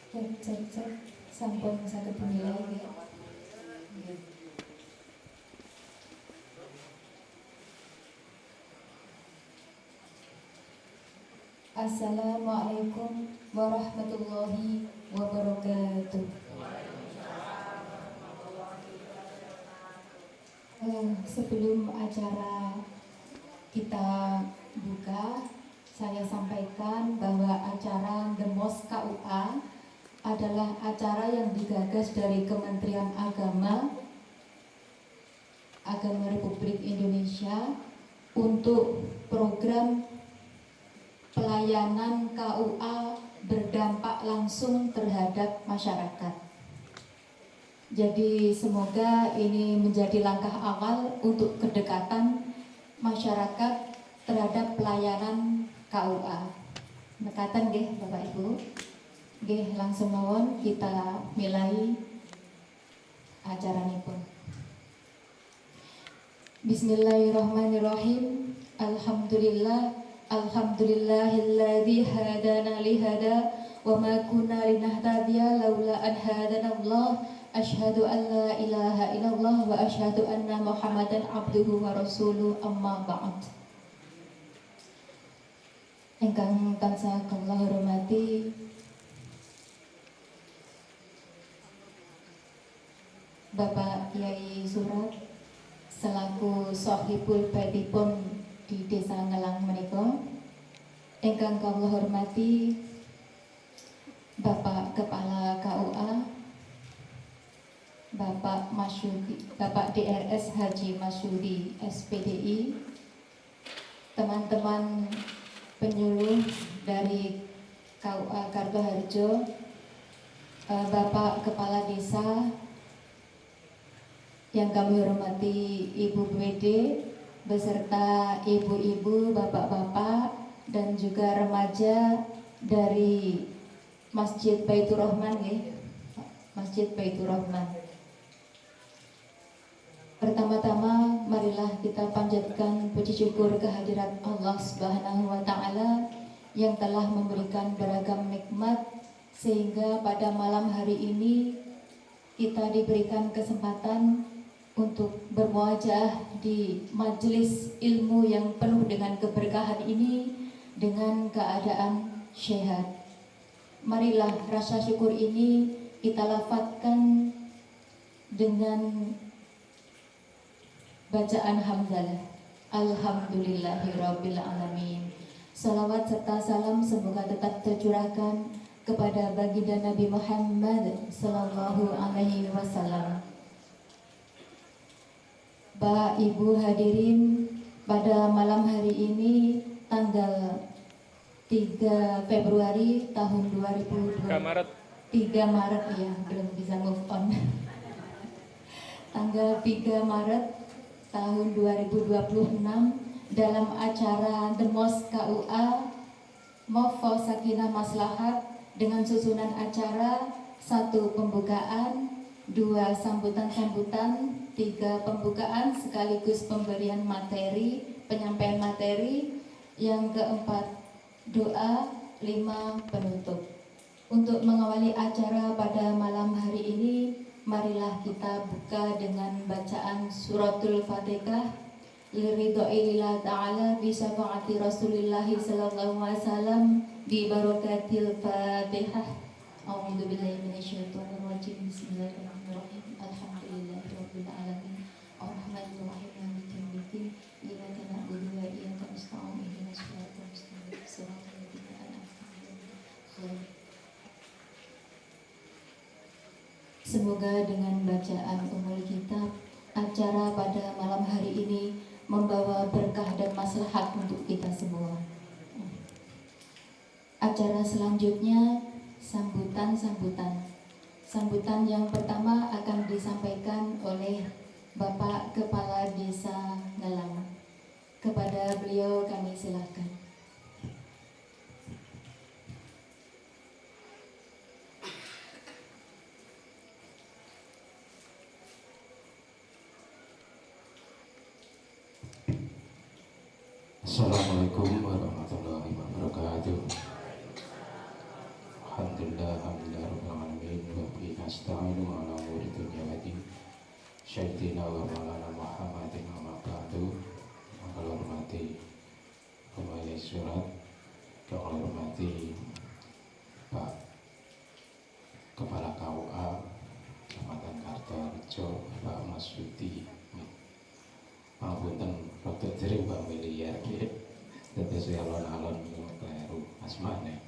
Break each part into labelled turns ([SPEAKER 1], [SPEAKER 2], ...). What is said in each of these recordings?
[SPEAKER 1] Cek cek cek sampun saged dinilai nggih. Assalamualaikum warahmatullahi wabarakatuh. Sebelum acara kita buka, saya sampaikan bahwa acara The Mos KUA adalah acara yang digagas dari Kementerian Agama Republik Indonesia untuk program pelayanan KUA berdampak langsung terhadap masyarakat. Jadi semoga ini menjadi langkah awal untuk kedekatan masyarakat terhadap pelayanan KUA. Mekaten nggih Bapak Ibu. Nggih langsung mawon kita milai acaranipun. Bismillahirrahmanirrahim. Alhamdulillahilladzi hadana lihada wa ma kunna linahtadiya laula an hadanallah. Asyhadu an la ilaha illallah wa asyhadu anna Muhammadan abduhu wa rasuluh, amma ba'd. Ingkang tansah kula hormati Bapak Kyai Surat selaku Sohibul Baitipun di Desa Ngelang menika, ingkang kula hormati Bapak Kepala KUA Bapak Masyudi, Bapak DRS Haji Masyudi SPDI, teman-teman penyuluh dari KUA Kartoharjo, Bapak Kepala Desa yang kami hormati Ibu BWD beserta ibu-ibu, bapak-bapak dan juga remaja dari Masjid Baitur Rahman ya. Masjid Baitur Rahman. Pertama-tama marilah kita panjatkan puji syukur kehadirat Allah Subhanahu wa taala yang telah memberikan beragam nikmat sehingga pada malam hari ini kita diberikan kesempatan untuk bermuajah di majelis ilmu yang penuh dengan keberkahan ini dengan keadaan sehat. Marilah rasa syukur ini kita lafadzkan dengan bacaan hamdalah. Alhamdulillahirabbil alamin. Salawat serta salam semoga tetap tercurahkan kepada baginda Nabi Muhammad sallallahu alaihi wasallam. Bapak Ibu hadirin, pada malam hari ini tanggal 3 Februari tahun 2020. 3 Maret ya, belum bisa move on. Tanggal 3 Maret tahun 2026 dalam acara The Mos KUA Mofo Sakinah Maslahat dengan susunan acara 1 pembukaan, 2 sambutan-sambutan, 3 pembukaan sekaligus pemberian materi, penyampaian materi, yang keempat doa, 5 penutup. Untuk mengawali acara pada malam hari ini, marilah kita buka dengan bacaan suratul Fatihah liridho'ilillah ta'ala bisyafaati Rasulillah sallallahu alaihi wasallam bi barakatil Fatihah. A'udzu billahi minasyaitonir rajim. Bismillahirrahmanirrahim. Alhamdulillahirabbil alamin. Arrahmanir rahim. Maliki yaumiddin. Iyyaka na'budu wa iyyaka nasta'in. Ihdinas siratal mustaqim. Shiratal ladzina an'amta 'alaihim. Semoga dengan bacaan Ummul Kitab, acara pada malam hari ini membawa berkah dan maslahat untuk kita semua. Acara selanjutnya sambutan-sambutan. Sambutan yang pertama akan disampaikan oleh Bapak Kepala Desa Ngelang. Kepada beliau kami silakan.
[SPEAKER 2] Assalamualaikum warahmatullahi wabarakatuh. Alhamdulillah, alhamdulillah. nasta'inu ala umuri dunya wa din. Syaikhdina wa maulana Muhammadin wa ma'ba'du. Yang hormati pemain surat, yang hormati Pak Kepala KUA Kecamatan Kartoharjo, Pak Mas Yudi. Pangapunten rada dereng familiar nggih. Dados alon-alon kleru asmane.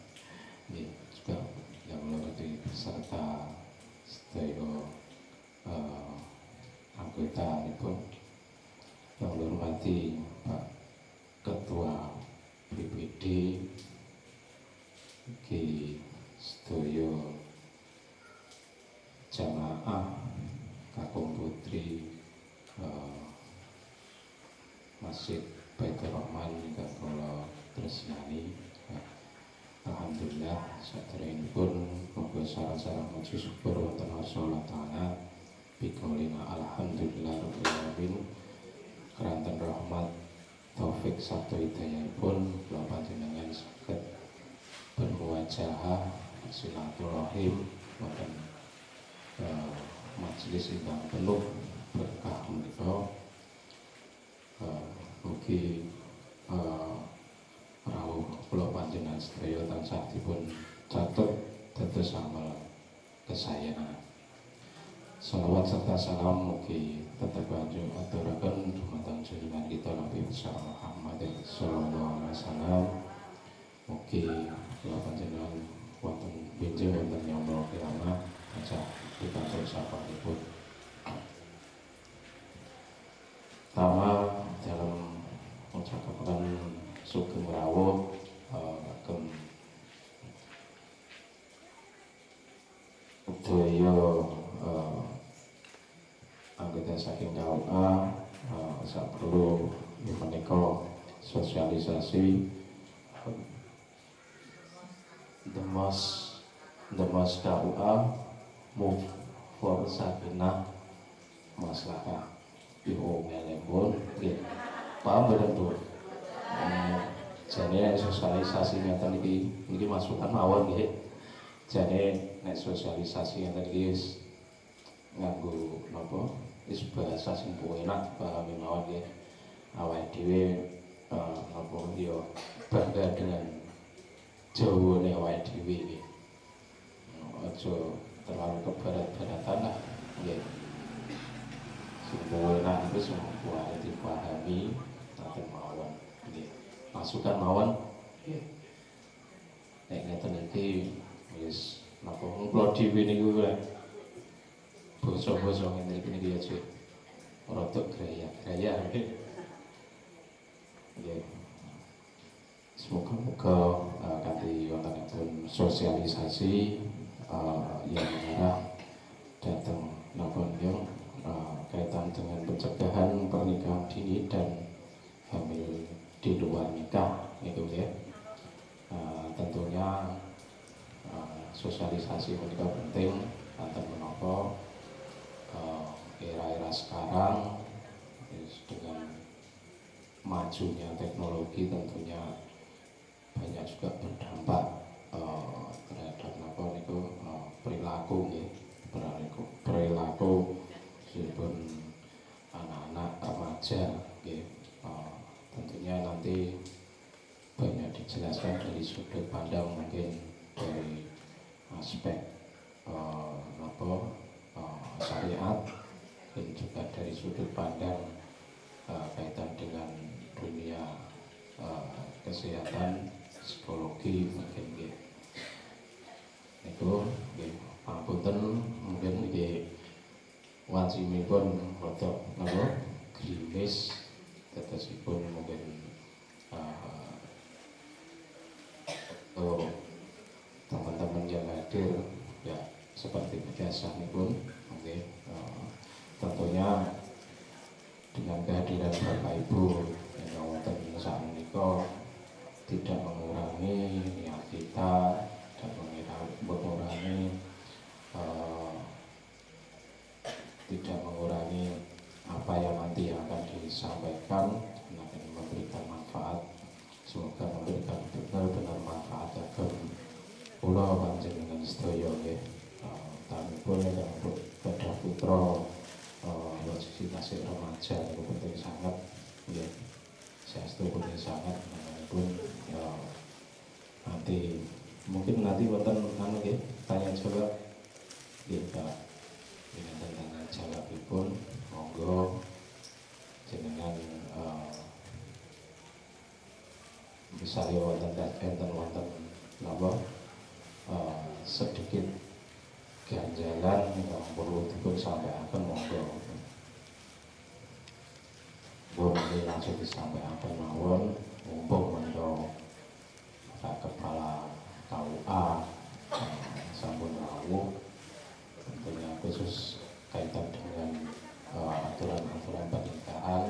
[SPEAKER 2] Nggih, juga yang mengerti serta sedaya anggota nipun yang hormati Pak Ketua BPD Ki sedaya jamaah kakung putri Masjid Baitur Rahman ingkang kula tresnani. Alhamdulillah saderengipun muga sareng-sareng muji syukur wonten Allah Taala biqaulina alhamdulillah rabbil alamin. Keranten rahmat taufik sarta hidayahipun kula panjenengan saged bermuajahah silaturahim wonten majelis ingkang penuh berkah menika. Mugi rawuh kula panjenengan sedaya tansah dipun catet dados amal kesayangan. Salawat serta salam mugi tetep panjenengan aturaken dumateng junjungan kita Nabi besar Muhammad sallallahu alaihi wasallam. Mugi kula panjenengan wonten benjing wonten yaumul kiamah aja pikantuk sapanipun. Pertama dalam ucapan sugeng rawuh kagem sedaya anggota saking KUA sak perlu menika sosialisasi the most KUA move for sakinah maslahah diomongipun nggih paham boten Bu. Jane sosialisasi ngeten iki masukan mawon nggih. Jane nek sosialisasi ngeten iki wis nganggo napa wis bahasa sing enak paham mawon nggih. Awake dhewe napa yo bangga dengan jawane awake dhewe nggih. Aja terlalu kebarat-baratan lah nggih. Semua enak itu semua kuat dipahami nanti mawon nggih. Masukan mawon nggih. Nek ngeten iki wis napa kula dhewe niku lek basa-basa ngene iki aja rada gaya-gaya nggih. Nggih. Semoga-moga kanthi wontenipun sosialisasi yang mengarah datang napa niku kaitan dengan pencegahan pernikahan dini dan hamil di luar nikah itu ya. Tentunya sosialisasi menika penting antar menapa era-era sekarang dengan majunya teknologi tentunya banyak juga berdampak terhadap napa niku perilaku nggih, perilaku pun anak-anak remaja nggih. Tentunya nanti banyak dijelaskan dari sudut pandang mungkin dari aspek syariat dan juga dari sudut pandang kaitan dengan dunia kesehatan psikologi mungkin nggih. Niku nggih pangapunten mungkin nggih wajibipun rada napa grimis tetesipun mungkin teman-teman yang hadir ya seperti biasanipun nggih. Tentunya dengan kehadiran Bapak Ibu yang wonten sakmenika tidak mengurangi niat kita, tidak mengurangi tidak mengurangi apa yang nanti akan disampaikan dan akan memberikan manfaat. Semoga memberikan benar-benar manfaat bagi kula panjenengan sedaya nggih. pun ingkang gadah putra posisi tasik remaja niku penting sangat nggih. Saestu penting sangat pun nanti mungkin nanti wonten anu nggih tanya jawab nggih Pak. Dengan tanya jawabipun monggo jenengan misalnya wonten napa sedikit ganjalan yang perlu dipun sampaikan monggo. Boleh langsung disampaikan mawon mumpung menika Pak Kepala KUA sampun rawuh tentunya khusus kaitan dengan aturan-aturan pernikahan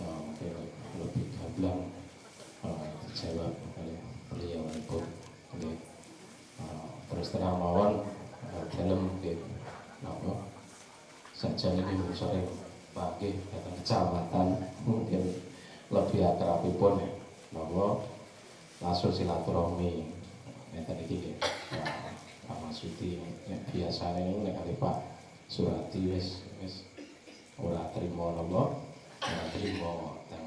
[SPEAKER 2] mungkin lebih gamblang dijawab oleh beliau pun terus terang mawon dalam napa saja ini sore pagi datang kecamatan mungkin lebih akrabipun napa langsung silaturahmi ngeten iki nggih Pak Masudi biasane niku nek kali Pak Surati wis ora trimo napa ora trimo teng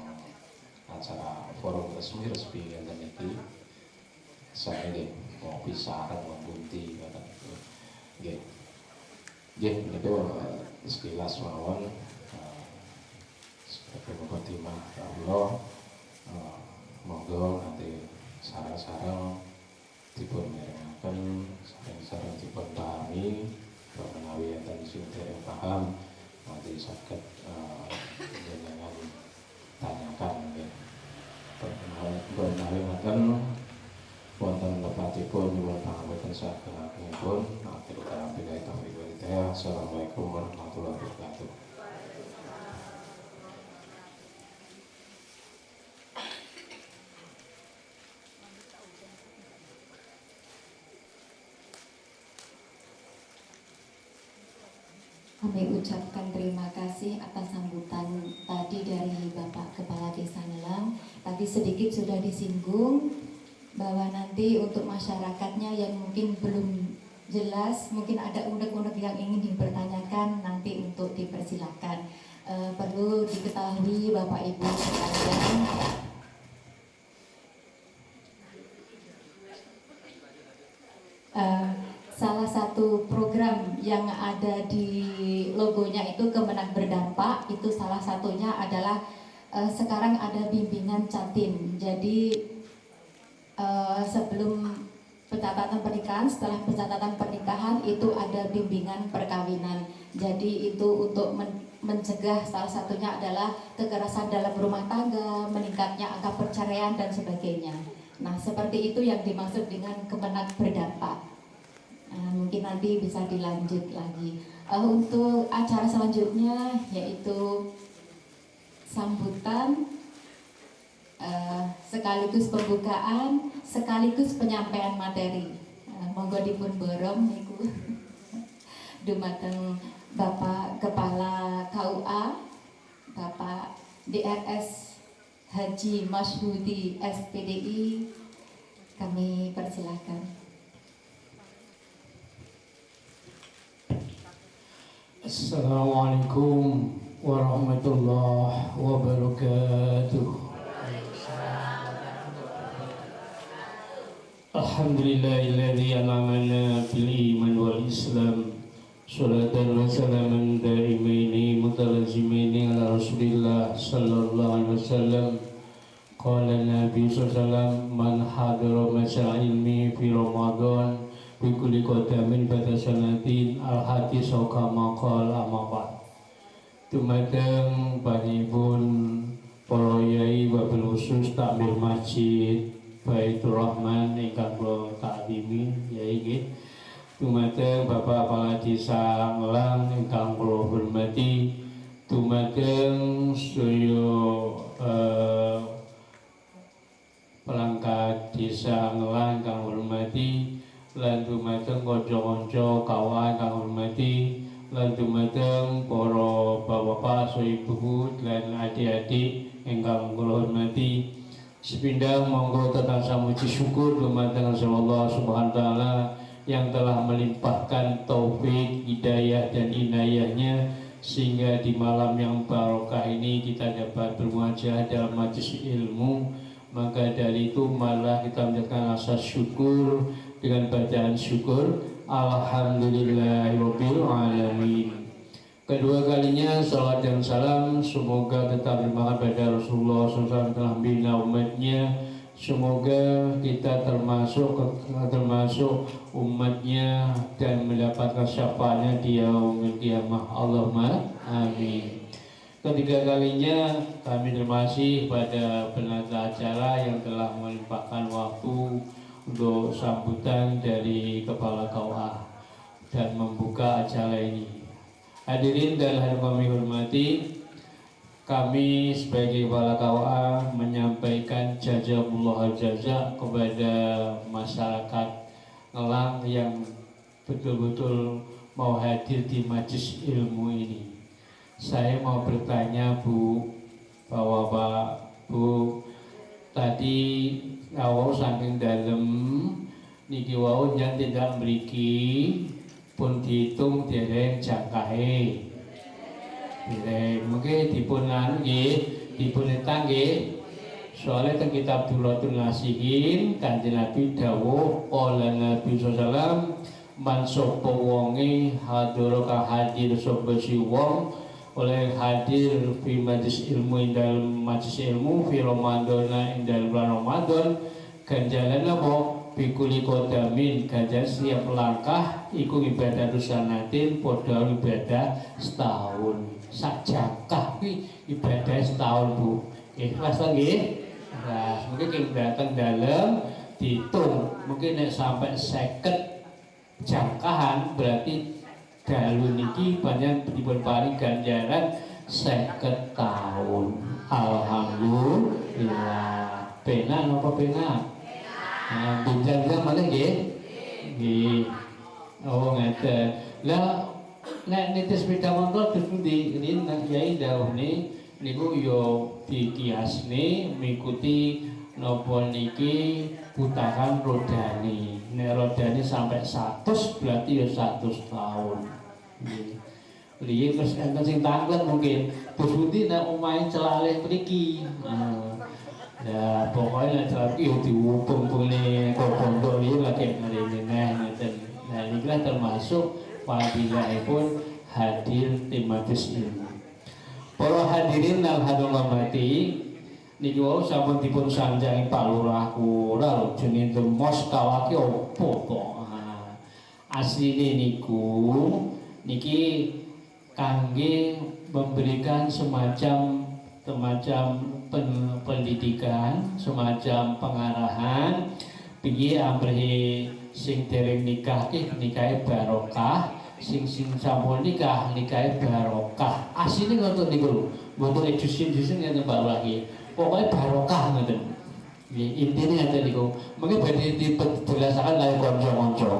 [SPEAKER 2] acara forum resmi ngeten iki saya nggih mau pisahan membunti ngoten nggih niku sekilas mawon sebagai mukadimah Allah monggo nanti sareng-sareng dipun mirengaken sareng-sareng dipun pahami menawi enten sing dereng paham nanti saged jenengan tanyakan nggih menawi ngoten wonten lepatipun nyuwun pangapunten saged-sagedipun akhir kata billahi taufiq wal hidayah. Assalamualaikum warahmatullahi wabarakatuh.
[SPEAKER 1] Kami ucapkan terima kasih atas sambutan tadi dari Bapak Kepala Desa Nelang. Tadi sedikit sudah disinggung bahwa nanti untuk masyarakatnya yang mungkin belum jelas, mungkin ada unek-unek yang ingin dipertanyakan, nanti untuk dipersilakan. Perlu diketahui Bapak Ibu sekalian, salah satu program yang ada di logonya itu Kemenang Berdampak, itu salah satunya adalah sekarang ada bimbingan Catin. Jadi sebelum pencatatan pernikahan, setelah pencatatan pernikahan itu ada bimbingan perkawinan. Jadi itu untuk mencegah, salah satunya adalah kekerasan dalam rumah tangga, meningkatnya angka perceraian dan sebagainya. Nah, seperti itu yang dimaksud dengan Kemenang Berdampak. Mungkin nanti bisa dilanjut lagi. Untuk acara selanjutnya yaitu sambutan sekaligus pembukaan, sekaligus penyampaian materi. Monggo dipun borong niku dumateng Bapak Kepala KUA, Bapak DRS Haji Masyhudi SPDI, kami persilakan.
[SPEAKER 3] Assalamualaikum warahmatullahi wabarakatuh. Alhamdulillahilladzi an'amana bil iman wal islam. Salatan wa salaman daimaini mutalazimaini ala Rasulillah sallallahu alaihi wasallam. Qala Nabi sallallahu alaihi wasallam, man hadara masa ilmi fi Ramadan bi kulli qadamin bata sanatin al-hadis kama qala amma ba'd. Dumateng panipun para yai wabil khusus takmir masjid Baitur Rahman ingkang kula taklimi yai nggih. Dumateng Bapak Kepala Desa Ngelang ingkang kula hormati, dumateng sedaya pelangkat Desa Ngelang ingkang hormati, lan dumateng kanca-kanca kawan ingkang hormati, lan dumateng para bapak-bapak, ibu lan adik-adik ingkang kula hormati. Sepindhah monggo tetap samuji syukur dumateng Allah Subhanahu wa taala yang telah melimpahkan taufik, hidayah dan inayahnya sehingga di malam yang barokah ini kita dapat bermuajah dalam majelis ilmu. Maka dari itu malah kita menjadikan rasa syukur dengan bacaan syukur Alhamdulillahirabbil alamin. Kedua kalinya salawat dan salam semoga tetap terlimpahkan pada Rasulullah SAW telah membina umatnya. Semoga kita termasuk umatnya dan mendapatkan syafaatnya di yaumil qiyamah. Allahumma amin. Ketiga kalinya kami terima kasih pada penata acara yang telah melimpahkan waktu untuk sambutan dari Kepala KUA dan membuka acara ini. Hadirin dan hadirat kami hormati, kami sebagai Kepala KUA menyampaikan jazakumullah jazak kepada masyarakat Ngelang yang betul-betul mau hadir di majelis ilmu ini. Saya mau bertanya Bu, Bapak, Bu, tadi awal saking dalam niki wau yang tidak mriki pun dihitung dereng jangkahe. Dereng mungkin dipun nggih, dipun etang nggih. Soalnya teng kitab Duratul Nasihin Kanjeng Nabi dawuh qala Nabi sallallahu man sapa wonge hadira ka hadir sapa si wong oleh hadir fi majlis ilmu indal majlis ilmu fi Ramadan indal bulan Ramadan ganjaran apa bikuli kodamin ganjaran setiap langkah iku ibadah rusanatin padha ibadah setahun sajangkah kuwi ibadah setahun Bu. Ikhlas nggih? Nah, mungkin kita datang dalam dihitung mungkin nek sampai 50 jangkahan berarti dalu niki banyak dipun paring ganjaran 50 tahun. Alhamdulillah. Penak napa penak? Nah, bincang-bincang mana nggih? Nggih. Oh, ngeten. Lah nek nitis sepeda motor terus pundi? Ini nang Kyai dawuh niku yo dikiasne mengikuti napa niki putaran rodani. Nek rodani sampai 100 berarti ya 100 tahun. Nggih. Terus enten sing tanglet mungkin terus pundi nek omahe celalih mriki. Ya pokoknya nek celalih yo diumpung-umpungne kok pondok iki lagi ngene ngeten. Nah inilah termasuk fadilahipun hadir di majelis ilmu. Para hadirin dan hadirat mati niki wau sampun dipun sanjangi Pak Lurah kula lho jenenge Demos kawake opo to. Asline niku niki kangge memberikan semacam pendidikan, semacam pengarahan piye amrihe sing dereng nikah nikahe barokah, sing sampun nikahe barokah. Asline ngoten niku. Mboten edusin-edusin ngene Pak lagi. Pokoke barokah ngoten. Nggih, intine ngoten niku. Mengke badhe dijelasaken kali kanca-kanca.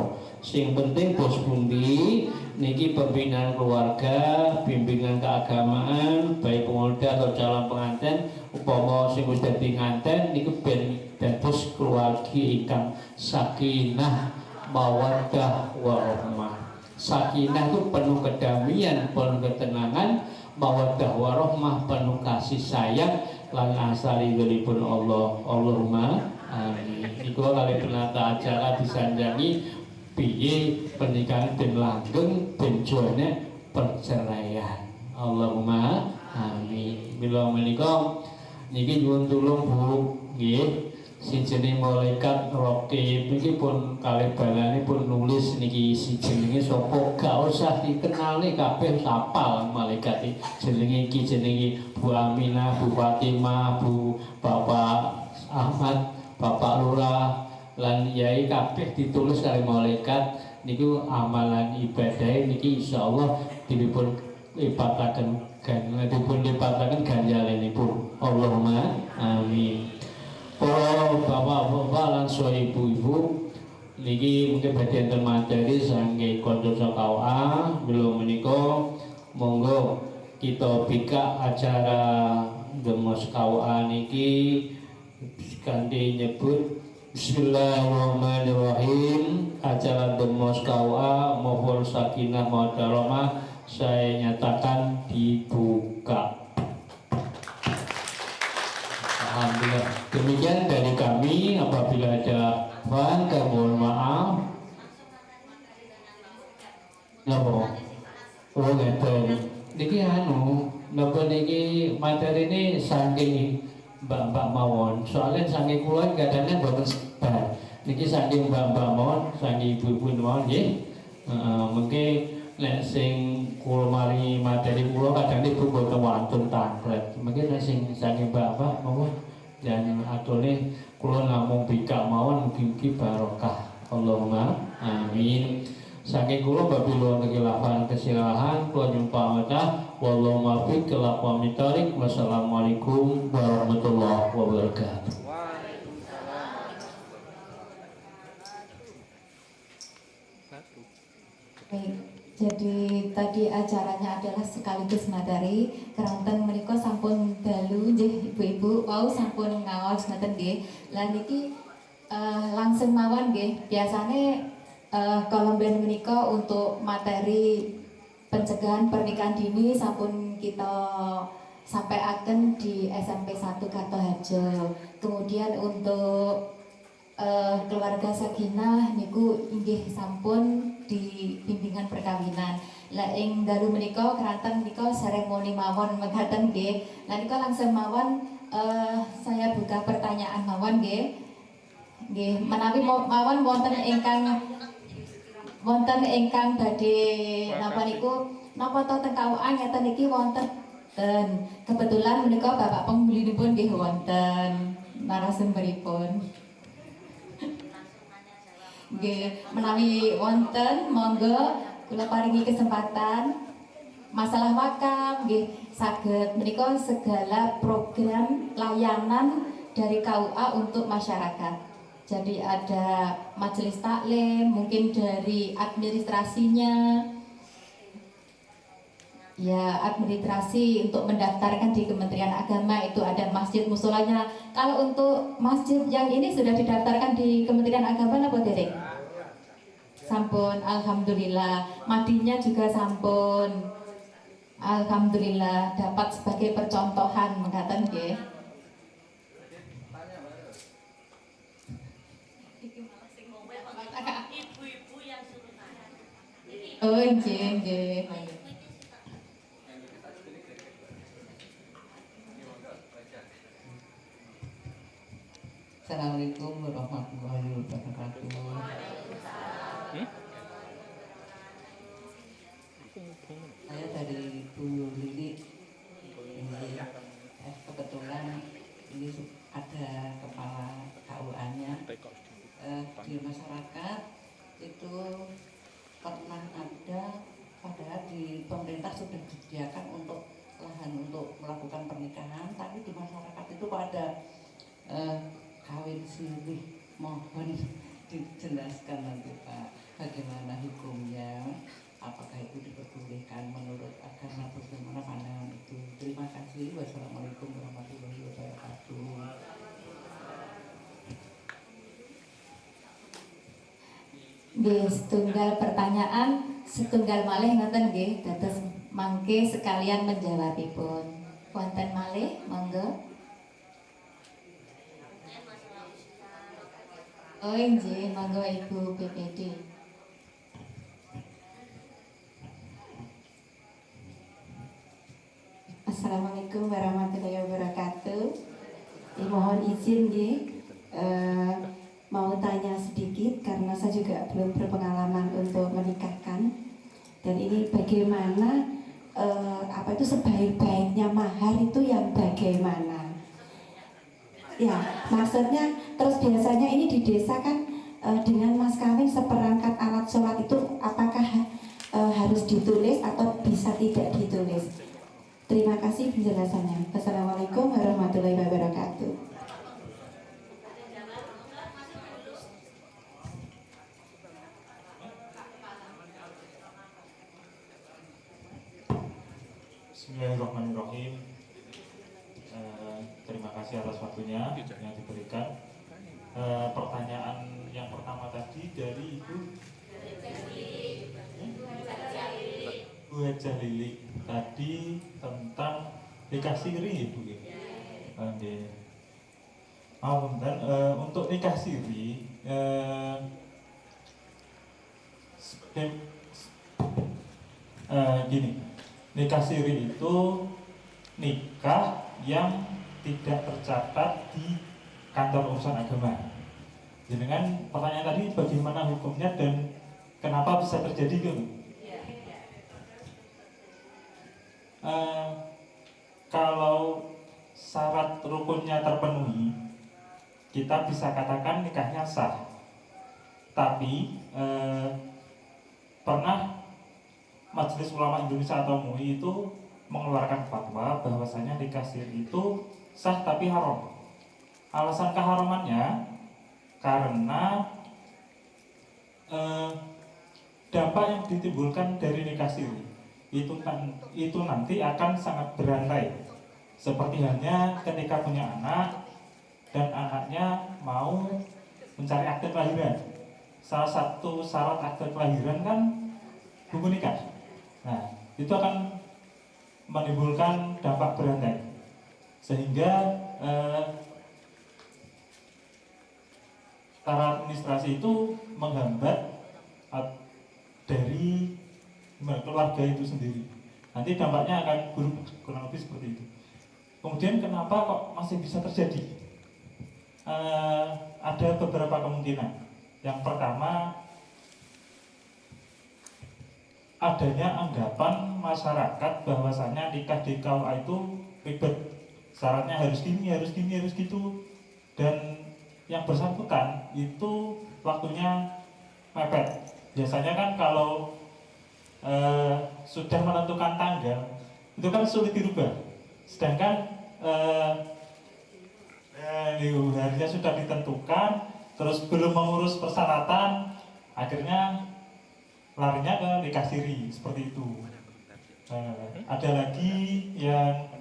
[SPEAKER 3] Sing penting bos pundi niki pembinaan keluarga, bimbingan keagamaan, baik pemuda atau calon pengantin, upama sing wis dadi nganten niku ben dados keluarga ingkang sakinah mawaddah warahmah. Sakinah itu penuh kedamaian, penuh ketenangan, mawaddah warahmah penuh kasih sayang lan asali dharipun Allah. Allahumma amin. Iku kali penata acara disanjangi piye pernikahan den langgeng ben jone perceraian. Allahumma amin. Mila menika niki nyuwun tulung Bu nggih. Si jeneng malaikat Raqib niki pun kalih balane pun nulis niki si jenenge sapa gak usah dikenali kabeh sapal malaikat iki. Jenenge iki jenenge Bu Aminah, Bu Fatimah, Bu Bapak Ahmad, Bapak Lurah lan yai kabeh ditulis kali malaikat niku amalan ibadah niki insyaallah dipun lipataken ganjalanipun. Allahumma amin. Para bapak-bapak lan ibu-ibu niki mungkin badhe enten materi saking kanca KUA belum menika monggo kita bika acara Demos KUA niki kanthi nyebut Bismillahirrahmanirrahim. Acara Demos KUA mohon sakinah mawaddah warahmah saya nyatakan dibuka. Alhamdulillah. Demikian dari kami. Apabila ada kami mohon maaf. Napa? Oh ngeten. Niki napa niki materi ini saking mbak-mbak mawon. Soalnya saking kula kadang-kadang boten sebar. Niki saking mbak-mbak mawon, saking ibu-ibu mawon nggih. Mungkin nek sing kula mari materi kula kadang niku boten wantun taklet. Mungkin nek sing saking mbak-mbak mawon dan atole kula namung bika mawon mugi-mugi barokah. Allahumma amin. Saking kula babila kekhilafan kesilahan kula nyumpah wadah wallahu muwaffiq ila aqwamit thoriq. Wassalamualaikum warahmatullahi wabarakatuh.
[SPEAKER 1] Baik, jadi tadi acaranya adalah sekaligus materi keranten menika sampun dalu nggih ibu-ibu wau sampun ngaos ngoten nggih. Lah niki langsung mawon nggih. Biasane kalau ben menika untuk materi pencegahan pernikahan dini sampun kita sampaikan di SMP 1 Kartoharjo. Kemudian untuk keluarga sakinah niku inggih sampun di bimbingan perkawinan. Lah ing dalu menika keranten menika seremoni mawon mekaten nggih. Lah nika langsung mawon saya buka pertanyaan mawon nggih. Nggih, menawi mawon wonten ingkang badhe napa niku napa to teng KUA ngeten niki wonten kebetulan menika Bapak Penggulinipun nggih wonten narasumberipun. Nggih, menawi wonten monggo kula paringi kesempatan masalah wakaf nggih saged menika segala program layanan dari KUA untuk masyarakat. Jadi ada majelis taklim, mungkin dari administrasinya, ya administrasi untuk mendaftarkan di Kementerian Agama itu ada masjid musolanya. Kalau untuk masjid yang ini sudah didaftarkan di Kementerian Agama apa Derek? Sampun, alhamdulillah. Madinya juga sampun, alhamdulillah dapat sebagai percontohan mengatakan nggih.
[SPEAKER 4] Ibu-ibu yang suruh tanya.
[SPEAKER 1] Oh, nggih.
[SPEAKER 5] Assalamualaikum warahmatullahi wabarakatuh. Saya dari Bu Lili. Ini kebetulan ini ada kepala KUA-nya. Di masyarakat itu pernah ada, padahal di pemerintah sudah disediakan untuk lahan untuk melakukan pernikahan, tapi di masyarakat itu ada kawin sirih. Mohon dijelaskan nanti Pak bagaimana hukumnya, apakah itu diperbolehkan menurut agama, bagaimana pandangan itu. Terima kasih. Wassalamualaikum warahmatullahi wabarakatuh.
[SPEAKER 1] Nggih, setunggal pertanyaan, setunggal malih ngoten nggih, dados mangke sekalian menjawabipun. Wonten malih, monggo. Oh nggih, monggo Ibu BPD. Assalamualaikum warahmatullahi wabarakatuh. Mohon izin nggih, mau tanya sedikit karena saya juga belum berpengalaman untuk menikahkan. Dan ini bagaimana apa itu sebaik-baiknya mahar itu yang bagaimana? Ya, maksudnya terus biasanya ini di desa kan dengan mas kawin seperangkat alat sholat itu apakah harus ditulis atau bisa tidak ditulis? Terima kasih penjelasannya. Wassalamualaikum warahmatullahi wabarakatuh.
[SPEAKER 6] Bismillahirrahmanirrahim. Terima kasih atas waktunya yang diberikan. pertanyaan yang pertama tadi dari Ibu Bu Haja Lili tadi tentang nikah siri, Ibu ya. Oke. Untuk nikah siri gini, nikah siri itu nikah yang tidak tercatat di kantor urusan agama. Jadi kan pertanyaan tadi bagaimana hukumnya dan kenapa bisa terjadi gitu? Kalau syarat rukunnya terpenuhi, kita bisa katakan nikahnya sah. Tapi pernah Majelis Ulama Indonesia atau MUI itu mengeluarkan fatwa bahwasanya nikah siri itu sah tapi haram. Alasan keharamannya karena dampak yang ditimbulkan dari nikah siri itu nanti akan sangat berantai. Seperti halnya ketika punya anak dan anaknya mau mencari akte kelahiran. Salah satu syarat akte kelahiran kan buku nikah. Nah, itu akan menimbulkan dampak berantai. Sehingga secara administrasi itu menghambat dari keluarga itu sendiri. Nanti dampaknya akan buruk, kurang lebih seperti itu. Kemudian kenapa kok masih bisa terjadi? Ada beberapa kemungkinan. Yang pertama, adanya anggapan masyarakat bahwasanya nikah di KUA itu ribet. Syaratnya harus gini, harus gitu. Dan yang bersangkutan itu waktunya mepet. Biasanya kan kalau sudah menentukan tanggal itu kan sulit dirubah. Sedangkan harinya sudah ditentukan, terus belum mengurus persyaratan, akhirnya larinya ke nikah siri seperti itu. Ada lagi yang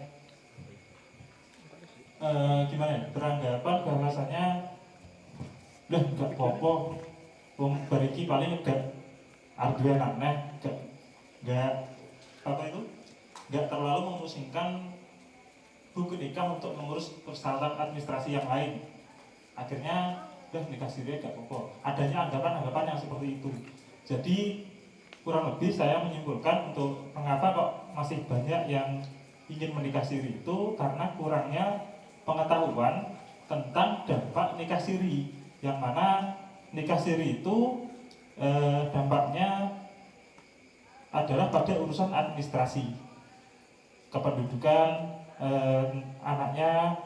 [SPEAKER 6] beranggapan bahwasanya nggak apa-apa, wong bariki paling enggak arduan aneh, nggak terlalu memusingkan buku nikah untuk mengurus persyaratan administrasi yang lain. Akhirnya nikah siri nggak apa-apa. Adanya anggapan-anggapan yang seperti itu. Jadi kurang lebih saya menyimpulkan untuk mengapa kok masih banyak yang ingin menikah siri itu karena kurangnya pengetahuan tentang dampak nikah siri, yang mana nikah siri itu dampaknya adalah pada urusan administrasi, kependudukan anaknya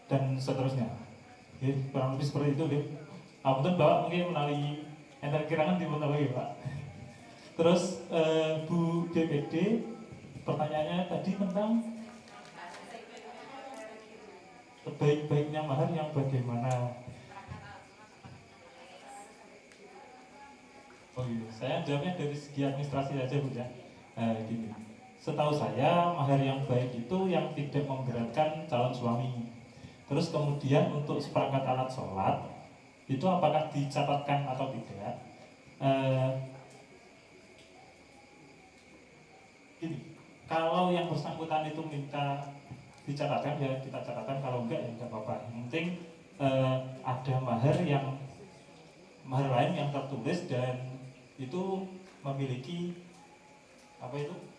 [SPEAKER 6] dan seterusnya. Oke, kurang lebih seperti itu deh. Kemudian Bapak mungkin melalui enter kirangan di lagi Pak. Terus Bu DPD pertanyaannya tadi tentang sebaik-baiknya mahar yang bagaimana? Oh iya, saya jawabnya dari segi administrasi aja Bu ya. Gini, setahu saya mahar yang baik itu yang tidak memberatkan calon suami. Terus kemudian untuk seperangkat alat sholat itu apakah dicatatkan atau tidak? Gini, kalau yang bersangkutan itu minta dicatatkan ya kita catatkan, kalau enggak ya enggak apa-apa. Yang penting ada mahar lain yang tertulis dan itu memiliki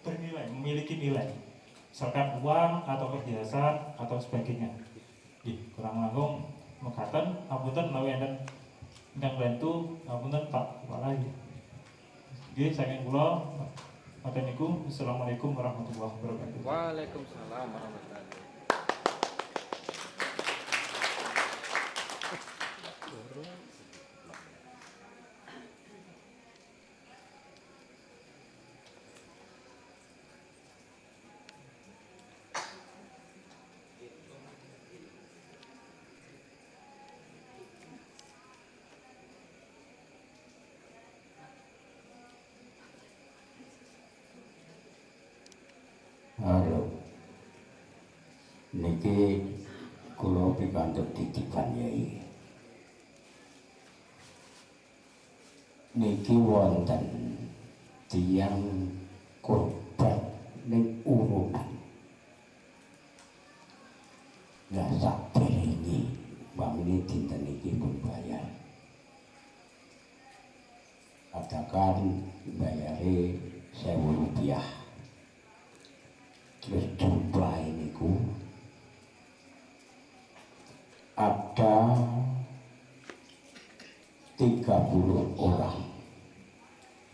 [SPEAKER 6] bernilai, memiliki nilai, misalkan uang atau perhiasan atau sebagainya. Kurang langkung mekaten apunten menawi enten ingkang bantu apunten Pak Kepala. Nggih saking kula matur niku. Assalamualaikum warahmatullahi wabarakatuh.
[SPEAKER 7] Waalaikumsalam warahmatullahi wabarakatuh.
[SPEAKER 8] Halo, niki kula pikantuk titipan Yai. niki wonten tiyang korban ning urunan. Lah saderenge wamine dinten iki pun bayar. Katakan bayare 1.000 rupiah. Terus jumlah niku ada 30 orang.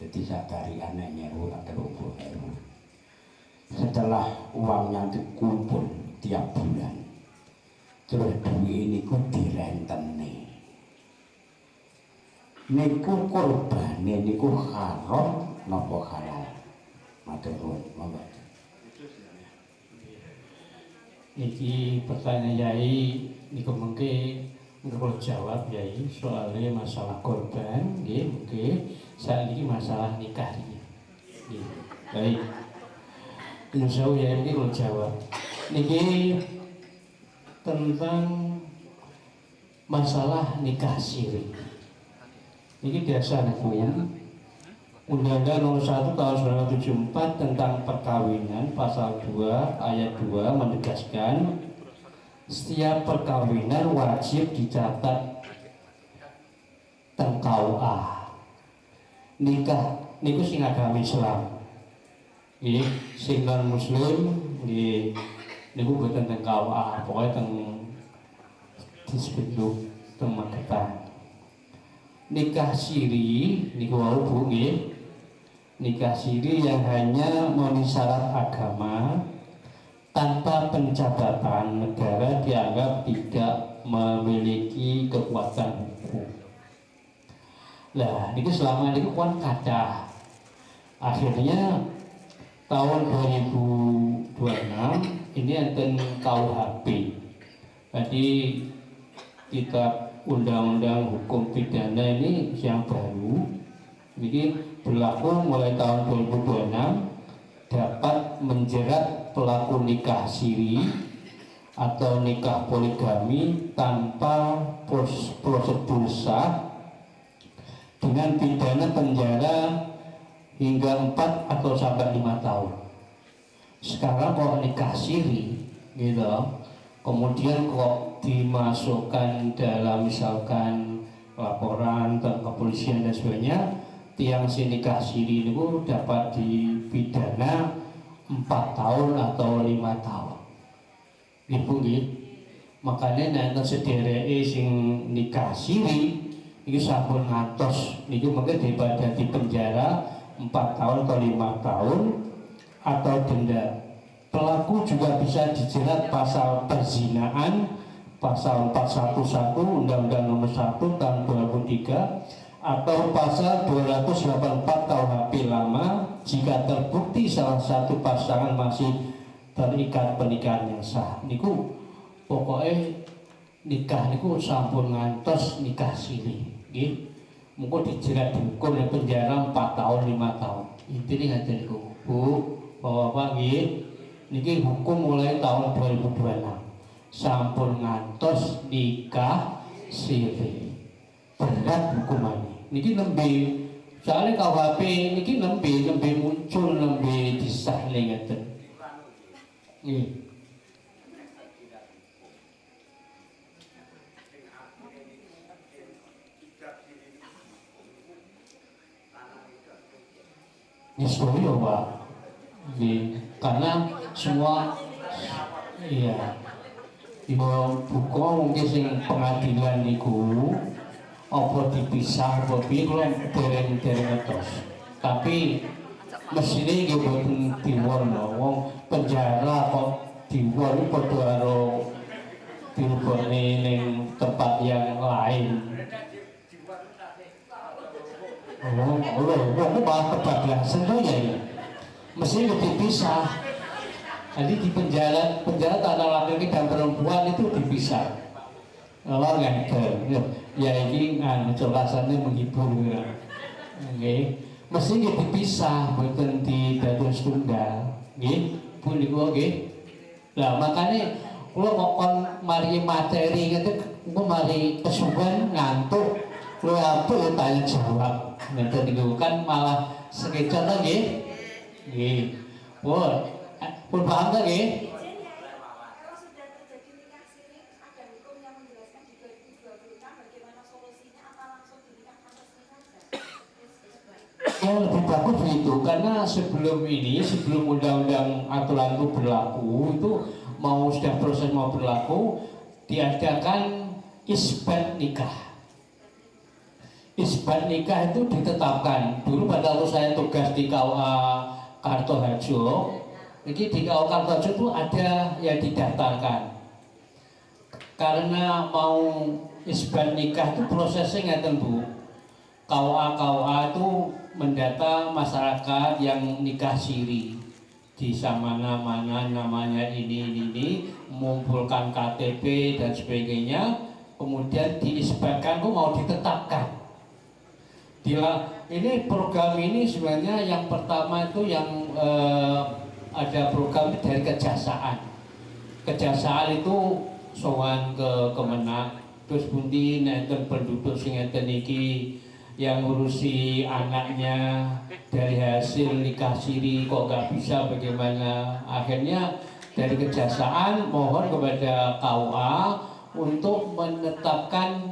[SPEAKER 8] Jadi sadari anaknya ada 30.000. Setelah uangnya dikumpul tiap bulan, terus duit niku direnteni. Niku korbane niku haram napa halal? Matur nuwun, monggo.
[SPEAKER 3] Iki pertanyaan Yai niku mengke kalau jawab Yai soalnya masalah korban, mungkin saat ini masalah nikah ini. Baik, insya Allah Yai ini kalau jawab. Niki tentang masalah nikah siri. Ini biasa hukum Undang-Undang Nomor 1 Tahun 1974 tentang perkawinan pasal 2 ayat 2 menegaskan setiap perkawinan wajib dicatat teng KUA. Nikah niku sing agama Islam. Nggih, sing non muslim nggih niku boten teng KUA, pokoke teng disebut teng Magetan. Nikah siri niku wau Bu nggih. Nikah siri yang hanya memenuhi syarat agama tanpa pencatatan negara dianggap tidak memiliki kekuatan hukum. Lah, ini selama ini kan kadah. Akhirnya tahun 2026 ini enten KUHP. Jadi kitab Undang-Undang Hukum Pidana ini yang baru. Ini berlaku mulai tahun 2026 dapat menjerat pelaku nikah siri atau nikah poligami tanpa prosedur sah dengan pidana penjara hingga 4 atau sampai 5 tahun. Sekarang kalau nikah siri gitu, kemudian kok dimasukkan dalam misalkan laporan ke kepolisian dan sebagainya, tiang si nikah siri itu dapat dipidana 4 tahun atau 5 tahun. Ibu nggih. Makanya nanti sedereke sing nikah siri iki sampun ngantos niku mengke daripada di penjara 4 tahun atau 5 tahun atau denda. Pelaku juga bisa dijerat pasal perzinaan pasal 411 Undang-Undang Nomor 1 tahun 2003 atau pasal 284 KUHP lama jika terbukti salah satu pasangan masih terikat pernikahan yang sah. Niku pokoknya nikah niku sampun ngantos nikah siri nggih. Mengko dijerat dihukum di penjara 4 tahun 5 tahun. Intine ngaten niku. Bu, Bapak nggih. Niki hukum mulai tahun 2026. Sampun ngantos nikah siri. Berat hukumannya. Niki nembe soalnya KUHP niki nembe muncul nembe disahne ngaten. Nggih. Niscaya Pak. Nggih, karena semua iya. Ibu buku mungkin sing pengadilan niku apa dipisah apa piye kula dereng ngertos. Tapi mesine nggih boten diwono wong penjara kok diwon padha karo dilebokne ning tempat yang lain. Wong malah kebablasan to ya. Mesti dipisah. Jadi di penjara tanah laki-laki dan perempuan itu dipisah. Kalau nggak ya ini celasannya menghibur ya. Oke, mesti dipisah, bukan di dados tunggal. Oke, pun niku oke. Lah makanya kalau ngomong mari materi gitu, mari kesuwen ngantuk Lu apa ya tanya jawab. Nanti niku kan malah sekeca to nggih. Nggih. Pun paham ta nggih?
[SPEAKER 4] Kalau sudah terjadi nikah siri, ada hukum yang menjelaskan di 2026 bagaimana solusinya, apa langsung dinikahkan resmi saja?
[SPEAKER 3] Yang lebih bagus itu karena sebelum undang-undang aturan itu berlaku itu sudah proses mau berlaku diadakan isbat nikah. Isbat nikah itu ditetapkan dulu pada waktu saya tugas di KUA Kartoharjo. Jadi di KUA Kartoharjo itu ada yang didaftarkan. Karena mau isbat nikah itu prosesnya ngeten Bu. KUA itu mendata masyarakat yang nikah siri di mana namanya ini mengumpulkan KTP dan sebagainya, kemudian diisbatkan itu mau ditetapkan. Ini program ini sebenarnya yang pertama itu yang ada program dari Kejaksaan. Kejaksaan itu sowan ke Kemenak, terus pundi nenten penduduk sing ngeten iki yang ngurusi anaknya dari hasil nikah siri kok gak bisa bagaimana. Akhirnya dari Kejaksaan mohon kepada KUA untuk menetapkan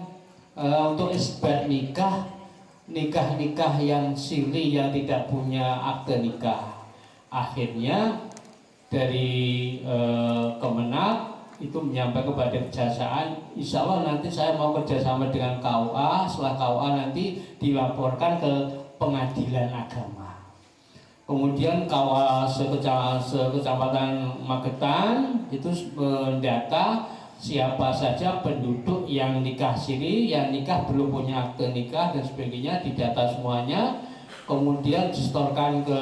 [SPEAKER 3] untuk isbat nikah yang siri yang tidak punya akte nikah. Akhirnya dari Kemenak itu menyampaikan kepada Kejaksaan, insya Allah nanti saya mau kerjasama dengan KUA. Setelah KUA nanti dilaporkan ke Pengadilan Agama. Kemudian KUA sekecamatan Magetan itu mendata siapa saja penduduk yang nikah siri, yang nikah belum punya akte nikah dan sebagainya, didata semuanya, kemudian disetorkan ke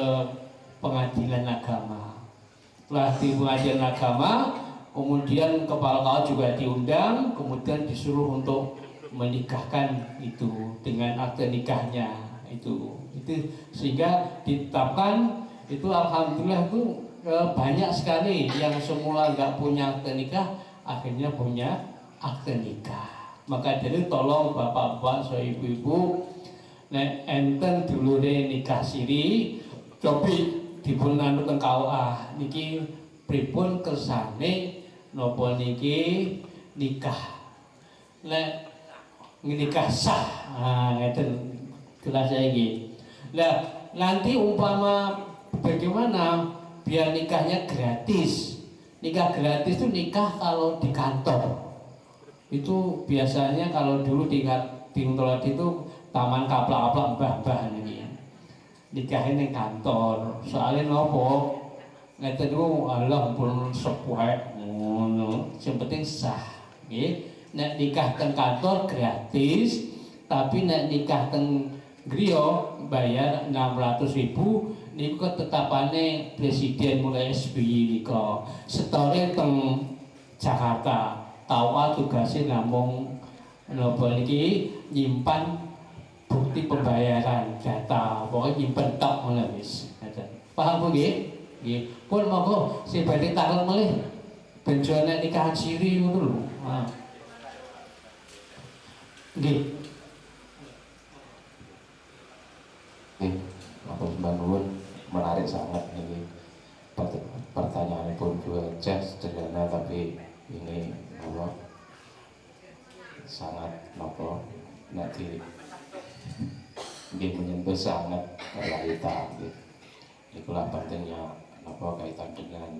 [SPEAKER 3] Pengadilan Agama. Setelah di Pengadilan Agama, kemudian kepala KUA juga diundang, kemudian disuruh untuk menikahkan itu dengan akte nikahnya itu sehingga ditetapkan itu. Alhamdulillah itu banyak sekali yang semula nggak punya akte nikah akhirnya punya akte nikah. Maka jadi tolong bapak-bapak, ibu-ibu, nek enten dulure nikah siri, cobi dipun anu teng KUA niki pripun kersane napa niki nikah. Nek nikah sah, ngeten jelas iki. Nah, nanti umpama bagaimana biar nikahnya gratis. Nikah gratis itu nikah kalau di kantor. Itu biasanya kalau dulu di Tolot itu taman kaplak-kaplak mbah-mbah ini. Nikahin di kantor. Soalnya nopo? Ngeten niku Allah pun sepuh ngono. Sing penting sah, nggih. Nek nikah teng kantor gratis, tapi nek nikah teng griya bayar 600.000. Niku tetapane presiden mulai SBY nika. Setore teng Jakarta. KUA tugasnya namung napa niki nyimpan bukti pembayaran data. Pokoknya nyimpen tok ngono wis. Paham Bu nggih? Nggih. Pun monggo sing badhe takon melih benjone nikahan siri ngono lho. Nggih.
[SPEAKER 2] Matur nuwun, menarik sangat ini. Pertanyaan pun juga sederhana tapi ini apa sangat apa nanti menyentuh sangat realita. Itulah pentingnya apa kaitan dengan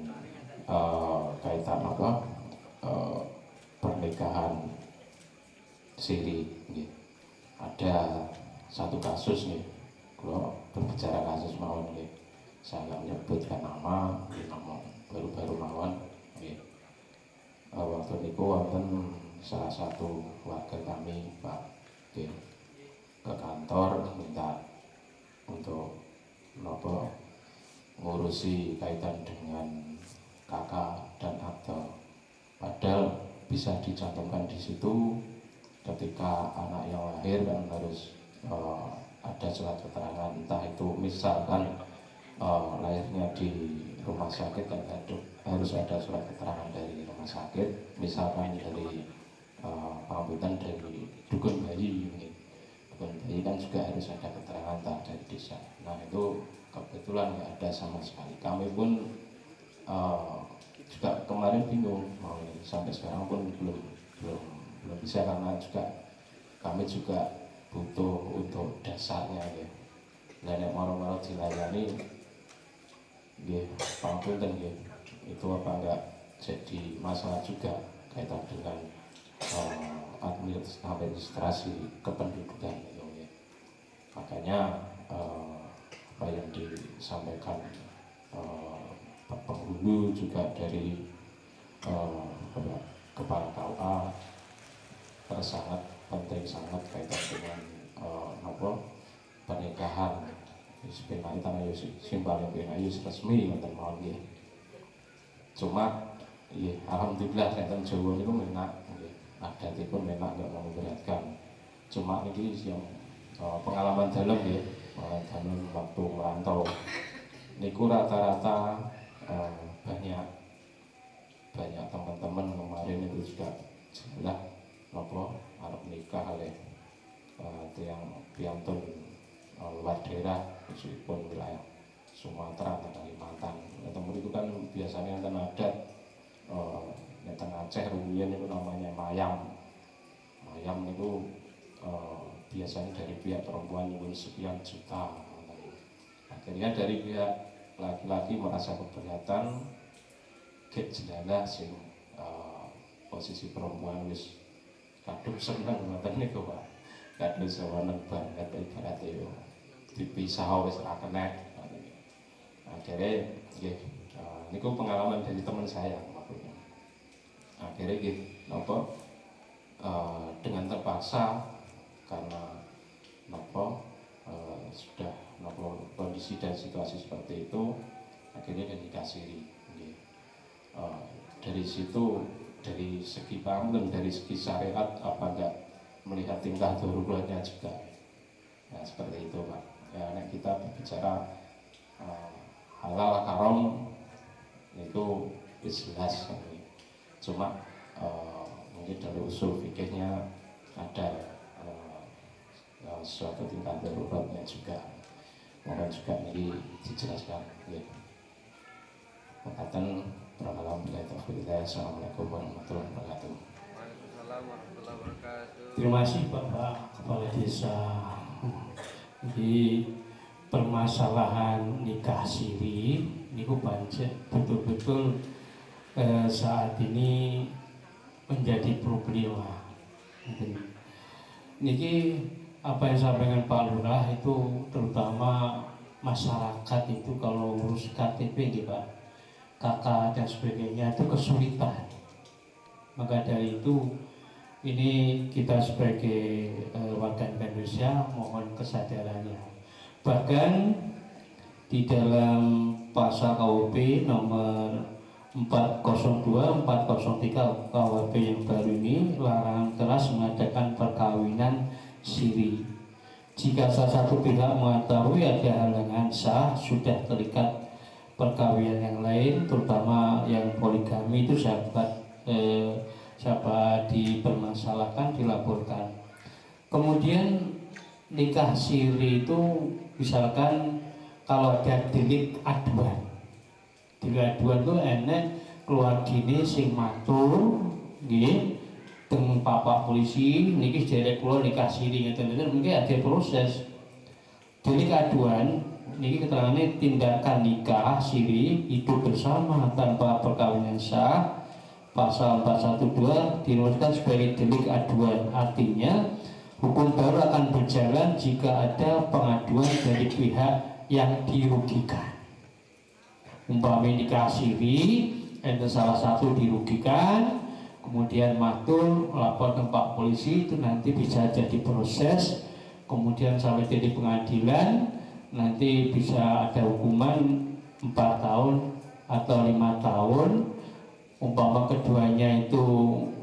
[SPEAKER 2] kaitan apa pernikahan siri. Ada satu kasus nih. Kalau berbicara kasus mawon nih, saya nggak menyebutkan nama baru-baru mawon. Waktu itu wonten salah satu warga kami Pak ke kantor minta untuk nopo ngurusi kaitan dengan kakak dan akte. Padahal bisa dicantumkan di situ ketika anak yang lahir kan harus ada surat keterangan, entah itu misalkan lahirnya di rumah sakit dan harus ada surat keterangan dari rumah sakit, misalkan dari pambutan dari dukun bayi ini. akun bayi kan juga harus ada keterangan dari desa. Nah itu kebetulan nggak ada sama sekali. Kami pun juga kemarin bingung mau ini, sampai sekarang pun belum bisa, karena juga kami juga butuh untuk dasarnya ya. Nenek moro-moro dilayani nggih pangapunten nggih, itu apa enggak jadi masalah juga kaitan dengan administrasi kependudukan itu ya. Makanya apa yang disampaikan penghulu juga dari kepala KUA sangat penting, sangat kaitan dengan pernikahan sebenarnya tanah Yusuf simpal yang Yusuf resmi ngoten mawon nggih. Cuma ya alhamdulillah kaitan Jawa niku menak nggih. Adatipun menak enggak memberatkan. Cuma ini yang pengalaman dalam ya, pengalaman waktu merantau niku rata-rata banyak teman-teman kemarin itu juga jelas nopo arep nikah oleh tiang piantun luar daerah meskipun wilayah Sumatera dan Kalimantan. Teman itu kan biasanya kan adat teng Aceh rumiyin itu namanya mayam itu biasanya dari pihak perempuan nyuwun sekian juta. Akhirnya dari pihak laki-laki merasa keberatan, gek jenazah sing posisi perempuan wis kadung seneng ngoten niku Pak. Kadung seneng banget ibarat itu dipisah wis ora kenek. Akhirnya nggih niku pengalaman dari teman saya maksudnya. Akhirnya nggih napa dengan terpaksa karena napa sudah napa kondisi dan situasi seperti itu, akhirnya nikah siri. Dari situ, dari segi paham dan dari segi syariat apa enggak melihat tingkah daruratnya juga. Nah seperti itu Pak. Ya, nek kita berbicara halal haram itu jelas. Cuma mungkin dari usul fikihnya ada suatu tingkah daruratnya juga. Mohon juga ini dijelaskan. Ya. Makatan Alhamdulillah. Assalamualaikum warahmatullahi wabarakatuh.
[SPEAKER 7] Waalaikumsalam warahmatullahi wabarakatuh.
[SPEAKER 3] Terima kasih Bapak Kepala Desa. Di permasalahan nikah siri niku pancen betul-betul saat ini menjadi problema. Niki apa yang disampaikan Pak Lurah itu terutama masyarakat itu kalau urus KTP gitu Pak, KK dan sebagainya itu kesulitan. Maka dari itu ini kita sebagai warga negara Indonesia mohon kesadarannya. Bahkan di dalam pasal KUP nomor 402, 403 KUP yang baru ini larangan keras mengadakan perkawinan siri. Jika salah satu pihak mengetahui ada halangan sah sudah terikat perkawinan yang lain, terutama yang poligami itu siapa dipermasalahkan dilaporkan. Kemudian nikah siri itu misalkan kalau ada delik aduan itu enek keluargine sing matur nggih teng Bapak polisi niki derek kula nikah siri ngeten-ngeten mungkin ada proses delik aduan niki keterangannya tindakan nikah siri hidup bersama tanpa perkawinan sah. Pasal 412 dirumuskan sebagai delik aduan, artinya hukum baru akan berjalan jika ada pengaduan dari pihak yang dirugikan. Umpamanya nikah siri, ada salah satu dirugikan, kemudian matur lapor ke Pak Polisi, itu nanti bisa jadi proses, kemudian sampai jadi pengadilan, nanti bisa ada hukuman 4 tahun atau 5 tahun. Umpama keduanya itu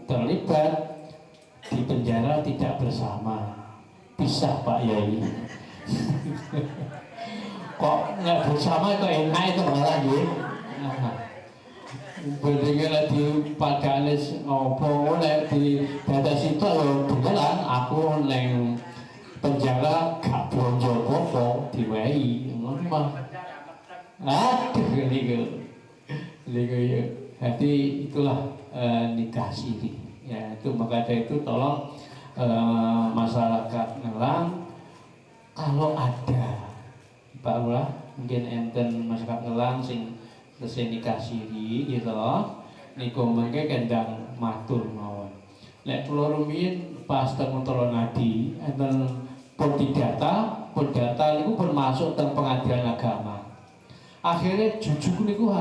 [SPEAKER 3] terlibat di penjara tidak bersama, pisah Pak Yai. Kok nggak bersama kok enak itu malah gitu. Berdiri di paganes ngopo oleh di batas itu loh beneran aku neng penjara gak blonjo apa diwehi ngono mah. Aduh niku ya. Jadi itulah nikah siri. Ya itu maka dari itu tolong masyarakat Ngelang kalau ada Pak Lurah mungkin enten masyarakat Ngelang sing tesih nikah siri gitu niku mengke kendang matur mawon. Lek kula rumiyin pas teng Untara Nadi enten perdata niku pun masuk teng pengadilan agama. Akhirnya jujuk niku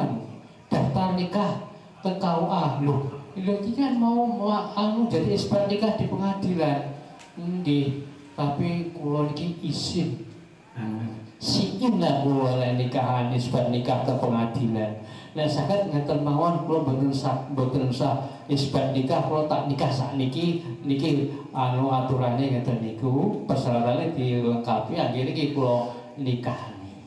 [SPEAKER 3] daftar nikah teng KUA lho. Lho iki kan mau jadi isbat nikah di pengadilan. Nggih, tapi kula niki izin. Siin lah kula lek nikahan isbat nikah teng pengadilan. Nek saged ngeten mawon kula mboten usah isbat nikah kula tak nikah sakniki niki aturane ngeten niku persyaratannya dilengkapi akhirnya iki kula nikahane.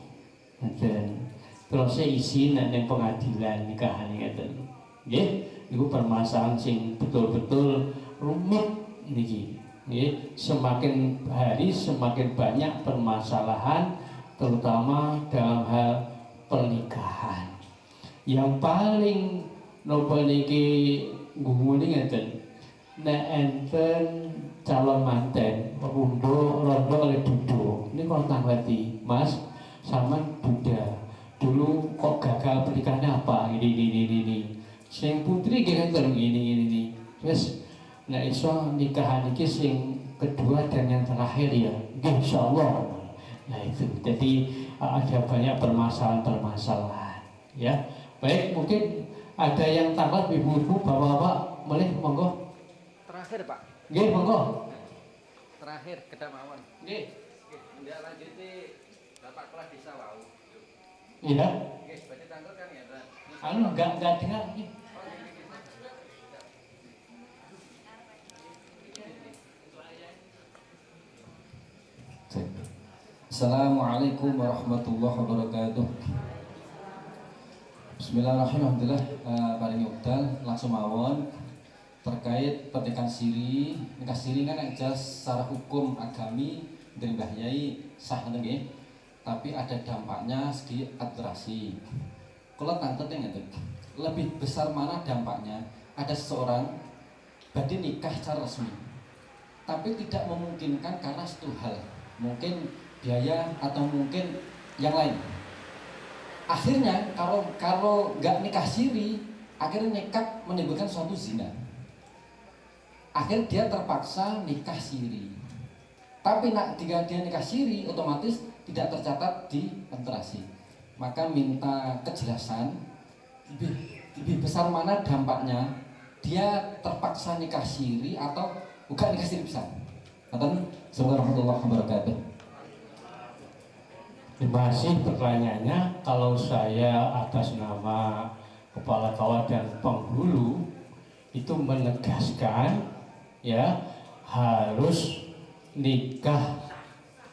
[SPEAKER 3] Ngeten. Terus saya izin ning pengadilan nikahan ngeten. Nggih, niku permasalahan sing betul-betul rumit niki. Nggih, semakin hari semakin banyak permasalahan terutama dalam hal pernikahan. Yang paling nopo niki ngumuni ngeten. Nek enten calon manten rondo oleh duduk. Ini kontak ngerti, Mas, sama Buddha. Dulu kok gagal pernikahannya apa ini sing putri ngeten ini wis nek iso nikahan iki sing kedua dan yang terakhir ya insyaallah. Nah itu jadi ada banyak permasalahan ya. Baik, mungkin ada yang tambah ibu-ibu bapak-bapak boleh monggo
[SPEAKER 7] Terakhir Pak.
[SPEAKER 3] nggih monggo
[SPEAKER 7] Terakhir kedah mawon.
[SPEAKER 3] nggih
[SPEAKER 7] Ndak lanjuti Bapak kelas desa wau.
[SPEAKER 3] iya
[SPEAKER 7] Nggih, berarti tanggal kan ya, Pak.
[SPEAKER 3] enggak dengar nggih.
[SPEAKER 9] Assalamualaikum warahmatullahi wabarakatuh. Bismillahirrahmanirrahim. Paling wekdal langsung mawon terkait pernikahan siri. Nikah siri kan yang jelas secara hukum agami dari Mbah Yai sah nggih. Tapi ada dampaknya segi administrasi. Kalau tangketnya ngeten. Lebih besar mana dampaknya? Ada seseorang badhe nikah secara resmi. Tapi tidak memungkinkan karena satu hal. Mungkin biaya atau mungkin yang lain. Akhirnya kalau nggak nikah siri, akhirnya nekat menimbulkan suatu zina. Akhirnya dia terpaksa nikah siri. Tapi jika dia nikah siri, otomatis tidak tercatat di administrasi. Maka minta kejelasan lebih besar mana dampaknya dia terpaksa nikah siri atau bukan nikah siri bisa. Assalamualaikum warahmatullahi wabarakatuh.
[SPEAKER 3] Terima kasih pertanyaannya. Kalau saya atas nama Kepala Kawat dan Penghulu itu menegaskan ya harus nikah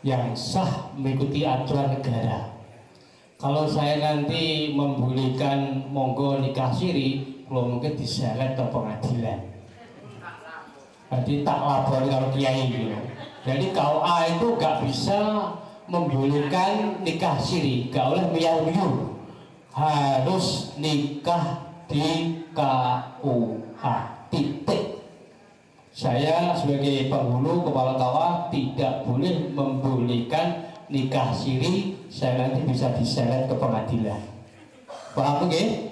[SPEAKER 3] yang sah mengikuti aturan negara. Kalau saya nanti membolehkan monggo nikah siri, kalau mungkin diseret ke pengadilan. Jadi tak lapor kalau kiai gitu. Jadi KUA itu gak bisa membolehkan nikah siri, gak oleh miyar-miyur, harus nikah di KUA titik. Saya sebagai penghulu Kepala KUA tidak boleh membolehkan nikah siri, saya nanti bisa diseret ke pengadilan. Paham nggih?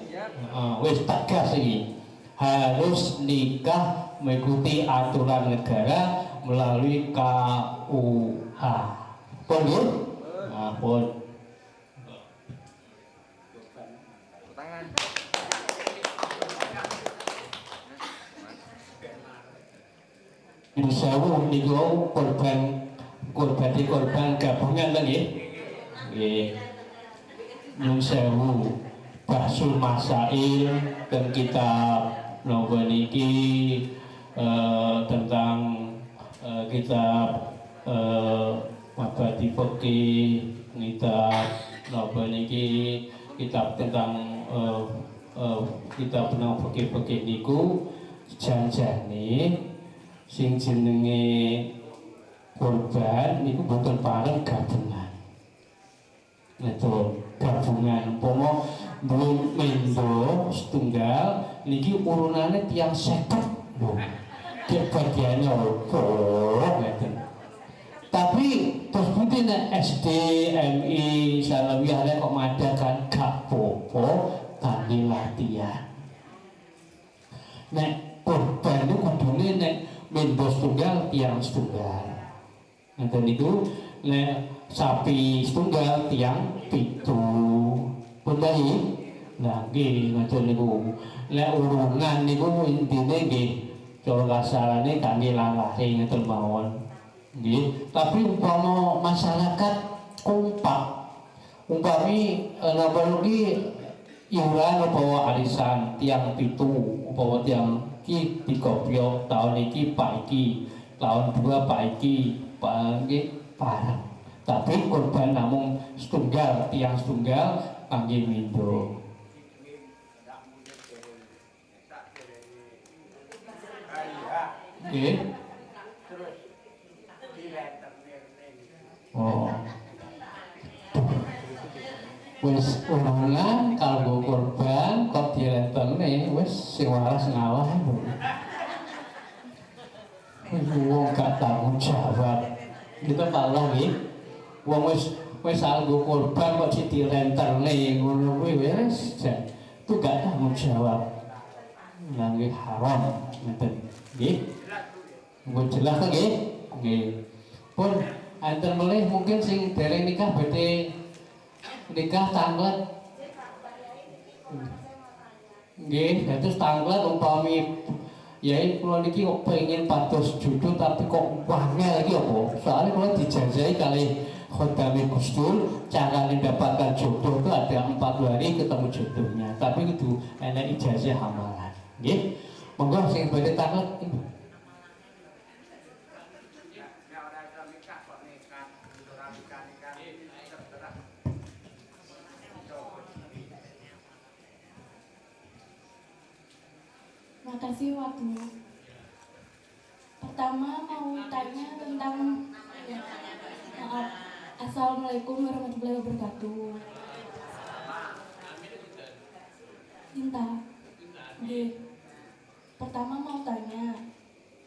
[SPEAKER 3] Wis tegas iki. Harus nikah mengikuti aturan negara melalui KUA. Pun nggih? Nah, pun.
[SPEAKER 7] Tangan.
[SPEAKER 3] Insyaallah niku korban gabungan kan nggih. Nggih. Nyun sewu Bahsul Masail dan kitab nopo niki tentang kitab Mabadi Fikih, kitab nopo niki kitab tentang kitab tentang fikih niku janjane sing jenenge korban niku boten pareng gabungan. Betul, gabungan umpama duwe mendo setunggal niki urunane tiyang 50 lho. Ki bagiane opo ngeten. Tapi terus putih nek SD, MI, Salawiyah kok madakan gak popo kangge latihan. Nek korban itu kudune nek mendo setunggal tiang setunggal. Ngeten niku nek sapi setunggal tiang 7. Punten. Nah nggih ngoten niku. Nek urungan niku intine nggih cara kasarane kangge lalahe ngeten mawon. Nggih, tapi umpama masyarakat kompak umpami napa iki iuran upawa arisan tiang 7 upawa tiang iki dikopyo tahun iki Pak iki tahun 2 Pak iki nggih parang tapi korban namung setunggal tiang setunggal kangge mindo nggih. Oh. Wis urungan kanggo korban kok direntene wis sing waras ngalah. Wong gak tanggung jawab. Kita malah nggih. Wong wis kanggo korban kok direntene ngono kuwi wis itu gak tanggung jawab. Nggih haram ngeten. Nggih. Mun jelas ta nggih? Nggih. Pun anten melih mungkin sing dereng nikah badhe nikah tanglet. Nggih, dados tanglet umpami yai kula niki kok pengen pados jodoh tapi kok wangel iki apa? Soalnya kula dijajahi kali khodame Gus Dur, cara mendapatkan jodoh itu ada 40 hari ketemu jodohnya, tapi itu enak ijazah hamalan. Nggih. Monggo sing badhe tanglet.
[SPEAKER 10] Makasih waktunya. Pertama mau tanya tentang maaf. Assalamualaikum warahmatullahi wabarakatuh. Cinta. Nggih. Pertama mau tanya,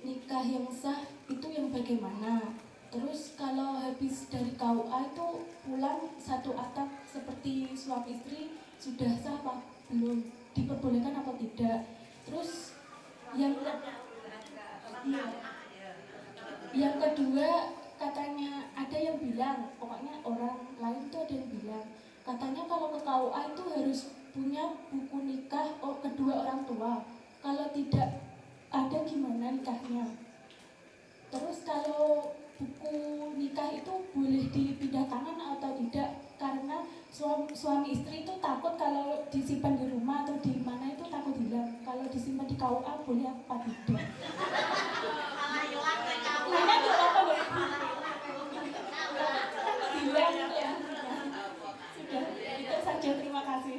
[SPEAKER 10] nikah yang sah itu yang bagaimana? Terus kalau habis dari KUA itu pulang satu atap seperti suami istri sudah sah apa belum? Diperbolehkan atau tidak? Terus yang kedua katanya ada yang bilang, pokoknya orang lain tuh ada yang bilang katanya kalau ke KUA itu harus punya buku nikah kedua orang tua. Kalau tidak ada gimana nikahnya? Terus kalau buku nikah itu boleh dipindah tangan atau tidak? Karena suami istri itu takut kalau disimpan di rumah atau di mana itu takut hilang. Kalau disimpan di KUA boleh apa tidak? Nanya tuh apa loh? Takut hilang ya. Sudah, itu saja, terima kasih.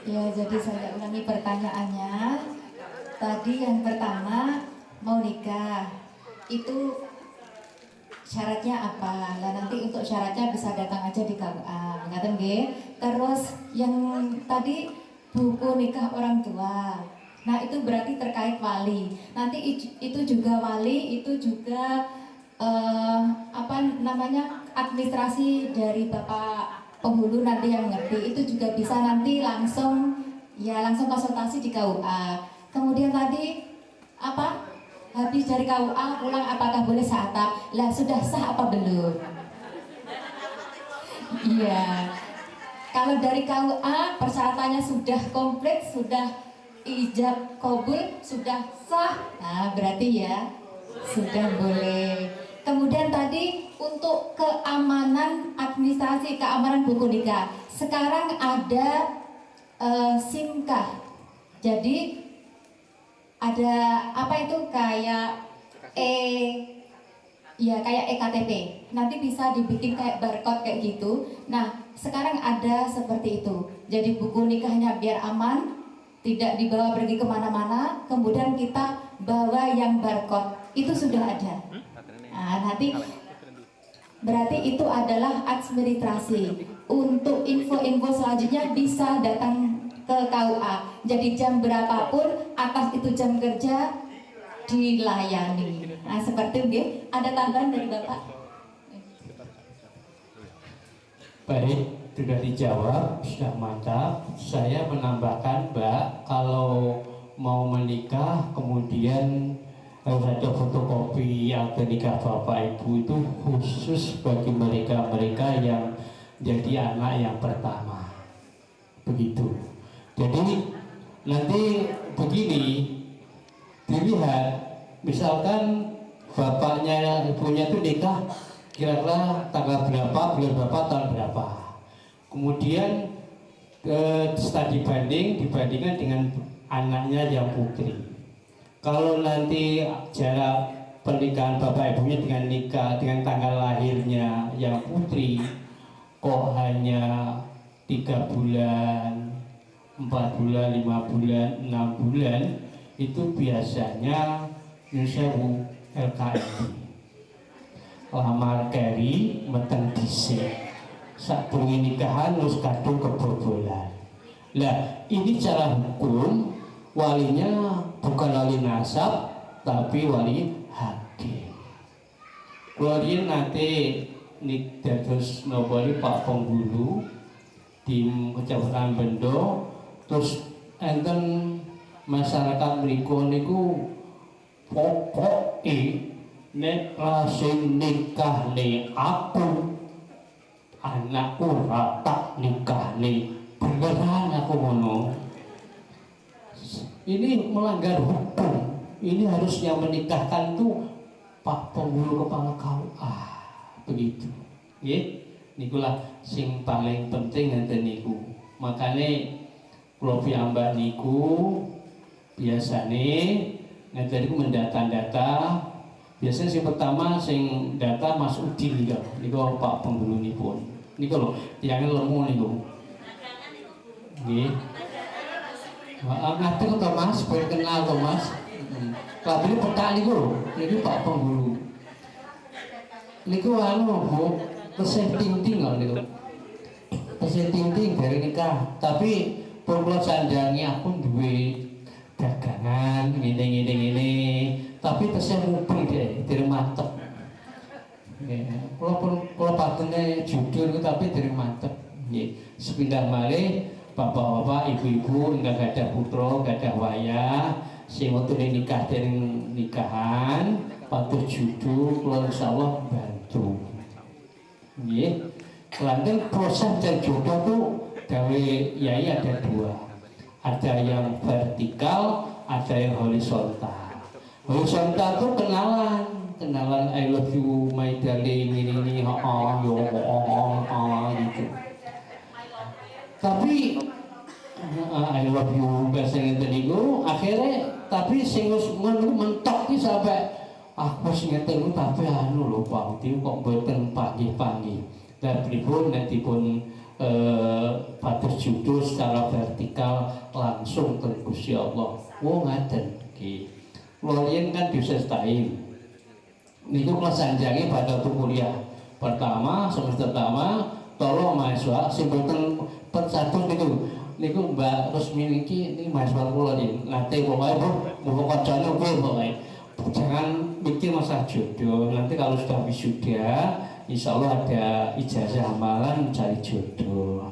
[SPEAKER 1] Ya, jadi saya ulangi pertanyaannya. Tadi yang pertama mau nikah itu syaratnya apa? Lah nanti untuk syaratnya bisa datang aja di KUA, ngaten nggih. Terus yang tadi buku nikah orang tua. Nah, itu berarti terkait wali. Nanti itu juga wali, itu juga administrasi dari Bapak penghulu nanti yang ngerti. Itu juga bisa nanti langsung konsultasi di KUA. Kemudian tadi habis dari KUA pulang apakah boleh seatap? Lah sudah sah apa belum? Iya. Kalau dari KUA persyaratannya sudah komplit, sudah ijab kabul, sudah sah. Nah, berarti ya sudah boleh. Kemudian tadi untuk keamanan administrasi, keamanan buku nikah. Sekarang ada SIMKAH. Jadi ada apa itu kayak ya kayak EKTP, nanti bisa dibikin kayak barcode kayak gitu. Nah, sekarang ada seperti itu. Jadi buku nikahnya biar aman, tidak dibawa pergi kemana-mana, kemudian kita bawa yang barcode, itu sudah ada. Nah, nanti berarti itu adalah administrasi. Untuk info-info selanjutnya bisa datang ke KUA. Jadi jam berapapun atas itu jam kerja dilayani. Nah, seperti itu. Ada tambahan dari Bapak?
[SPEAKER 3] Baik, sudah dijawab, sudah mantap. Saya menambahkan, Mbak, kalau mau menikah kemudian harus ada fotokopi akte nikah Bapak Ibu, itu khusus bagi mereka-mereka yang jadi anak yang pertama. Begitu. Jadi nanti begini, dilihat, misalkan bapaknya ibunya itu nikah kira-kira tanggal berapa, bulan berapa, tahun berapa. Kemudian studi banding dibandingkan dengan anaknya yang putri. Kalau nanti jarak pernikahan bapak ibunya dengan nikah dengan tanggal lahirnya yang putri kok hanya 3 bulan, 4 bulan, 5 bulan, 6 bulan, itu biasanya nyusewu LKM. Lamar keri meteng dhisik. Sadurunge nikahan wis kadung kebobolan. Lah, ini cara hukum walinya bukan wali nasab tapi wali hakim. Kemudian nanti nik dados napa Pak Penghulu di Kecamatan Bendo, terus enten masyarakat mriku niku pokoke nek sing nikahne aku anakku tak nikahne beneran aku ngono. Ini melanggar hukum. Ini harusnya menikahkan tuh Pak Penghulu Kepala KUA. Begitu. Nggih. Nikulah sing paling penting ngenten niku. Makane kula piyambak niku biasane ngenten niku mendata-data. Biasanya sing pertama sing data Mas Udin niku Pak Penghulu nipun. Niku lho, tiyangnya lemu niku. Nggih. Ngadeg to Mas, boleh kenal to Mas. Kabeh petak niku, niki Pak Penghulu. Niku anu Bu, tesih ting-ting kok niku. Tesih ting-ting dari nikah, tapi kula sandangi aku duwe dagangan ngene. Tapi tesih mubeng deh, dereng mantep. Nggih, kula patene judul niku tapi dereng mantep. Nggih, sepindah malih bapak-bapak, ibu-ibu enggak gadah putra, gadah wayah, sing wetune nikah dereng nikahan, patuh judul, kula insyaallah bantu. Nggih. Kelantan proses dan jodoh tuh gawe yai ada 2. Ada yang vertikal, ada yang horizontal. Horizontal tuh kenalan I love you my darling ini gitu. Tapi I love you bahasa ngeten niku akhirnya tapi sing wis mentok ki sampai aku wis ngeten tapi anu lho Pak Uti kok mboten panggih-panggih. Dan pripun nanti pun patus judul secara vertikal langsung ke Gusti Allah. Wong ngaten nggih. Kula yen kan disestain. Niku kelas sanjange pada kuliah. Pertama semester pertama tolong mahasiswa sing boten persatu niku Mbak Rusmini iki mahasiswa kula niki. Nate pokoke Bu kancane kuwi pokoke. Jangan mikir masalah jodoh. Nanti kalau sudah wisuda, insya Allah ada ijazah amalan mencari jodoh.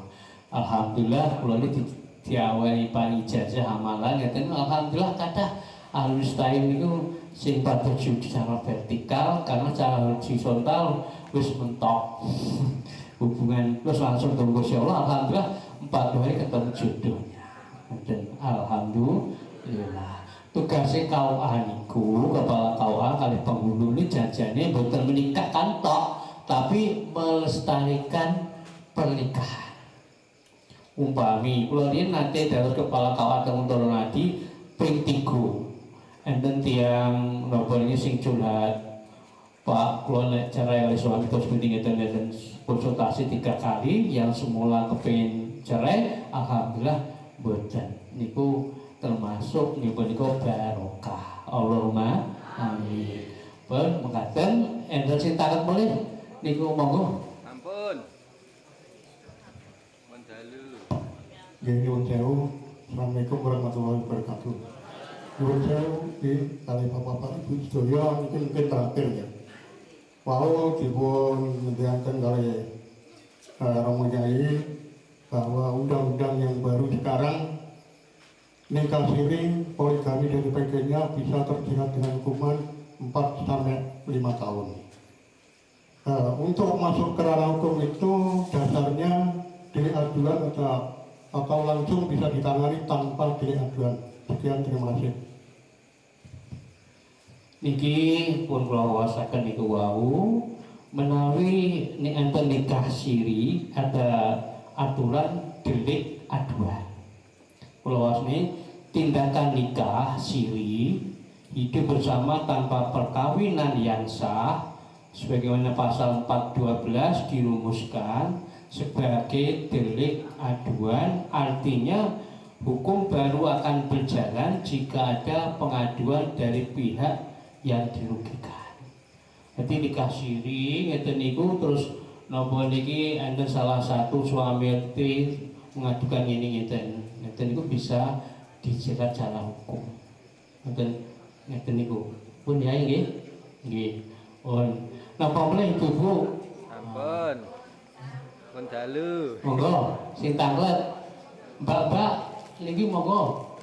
[SPEAKER 3] Alhamdulillah kula niki diawali pan ijazah amalan ngeten alhamdulillah kathah alus taim niku sing pada jodoh secara vertikal karena secara horizontal wis mentok. Hubungan terus langsung tunggu Gusti Allah alhamdulillah 4 hari ketemu jodohnya. Dan alhamdulillah tugasnya KUA niku kepala KUA kali penghulu ini jajane boten menikahkan tok tapi melestarikan pernikahan. Umpami kula riyen nate dados kepala KUA teng Toronadi ping 3. Enten tiyang napa ini sing curhat Pak kula nek cerai oleh suami terus penting dan konsultasi 3 kali, yang semula kepengin cerai alhamdulillah boten niku termasuk niku barokah. Allahumma amin. Pun mekaten enten sing takut boleh niku monggo.
[SPEAKER 7] Ampun. Mendalu.
[SPEAKER 11] Nggih nyuwun sewu. Assalamualaikum warahmatullahi wabarakatuh. Nyuwun sewu kali Bapak Ibu sedaya iki mungkin terakhir ya. Wau dipun ngendiaken kali Romo Nyai bahwa undang-undang yang baru sekarang nikah siri, poligami dan sebagainya bisa terjerat dengan hukuman 4 sampai 5 tahun. Untuk masuk ke ranah hukum itu dasarnya delik aduan atau langsung bisa ditangani tanpa delik aduan. Sekian, terima kasih.
[SPEAKER 3] Niki pun kula waosaken niku wau menawi nek enten nikah siri ada aturan delik aduan. Kula wasni tindakan nikah siri hidup bersama tanpa perkawinan yang sah sebagaimana pasal 412 dirumuskan sebagai delik aduan, artinya hukum baru akan berjalan jika ada pengaduan dari pihak yang dirugikan. Jadi nikah siri ngeten niku terus napa niki enten salah satu suami mengadukan ini ngeten niku bisa dijerat secara hukum. Ngeten niku. Pun ya nggih. Nggih. Pun. Napa meneh Ibu?
[SPEAKER 7] Ampun. Mendalu.
[SPEAKER 3] Monggo sing tanglet. Mbak-mbak niki monggo.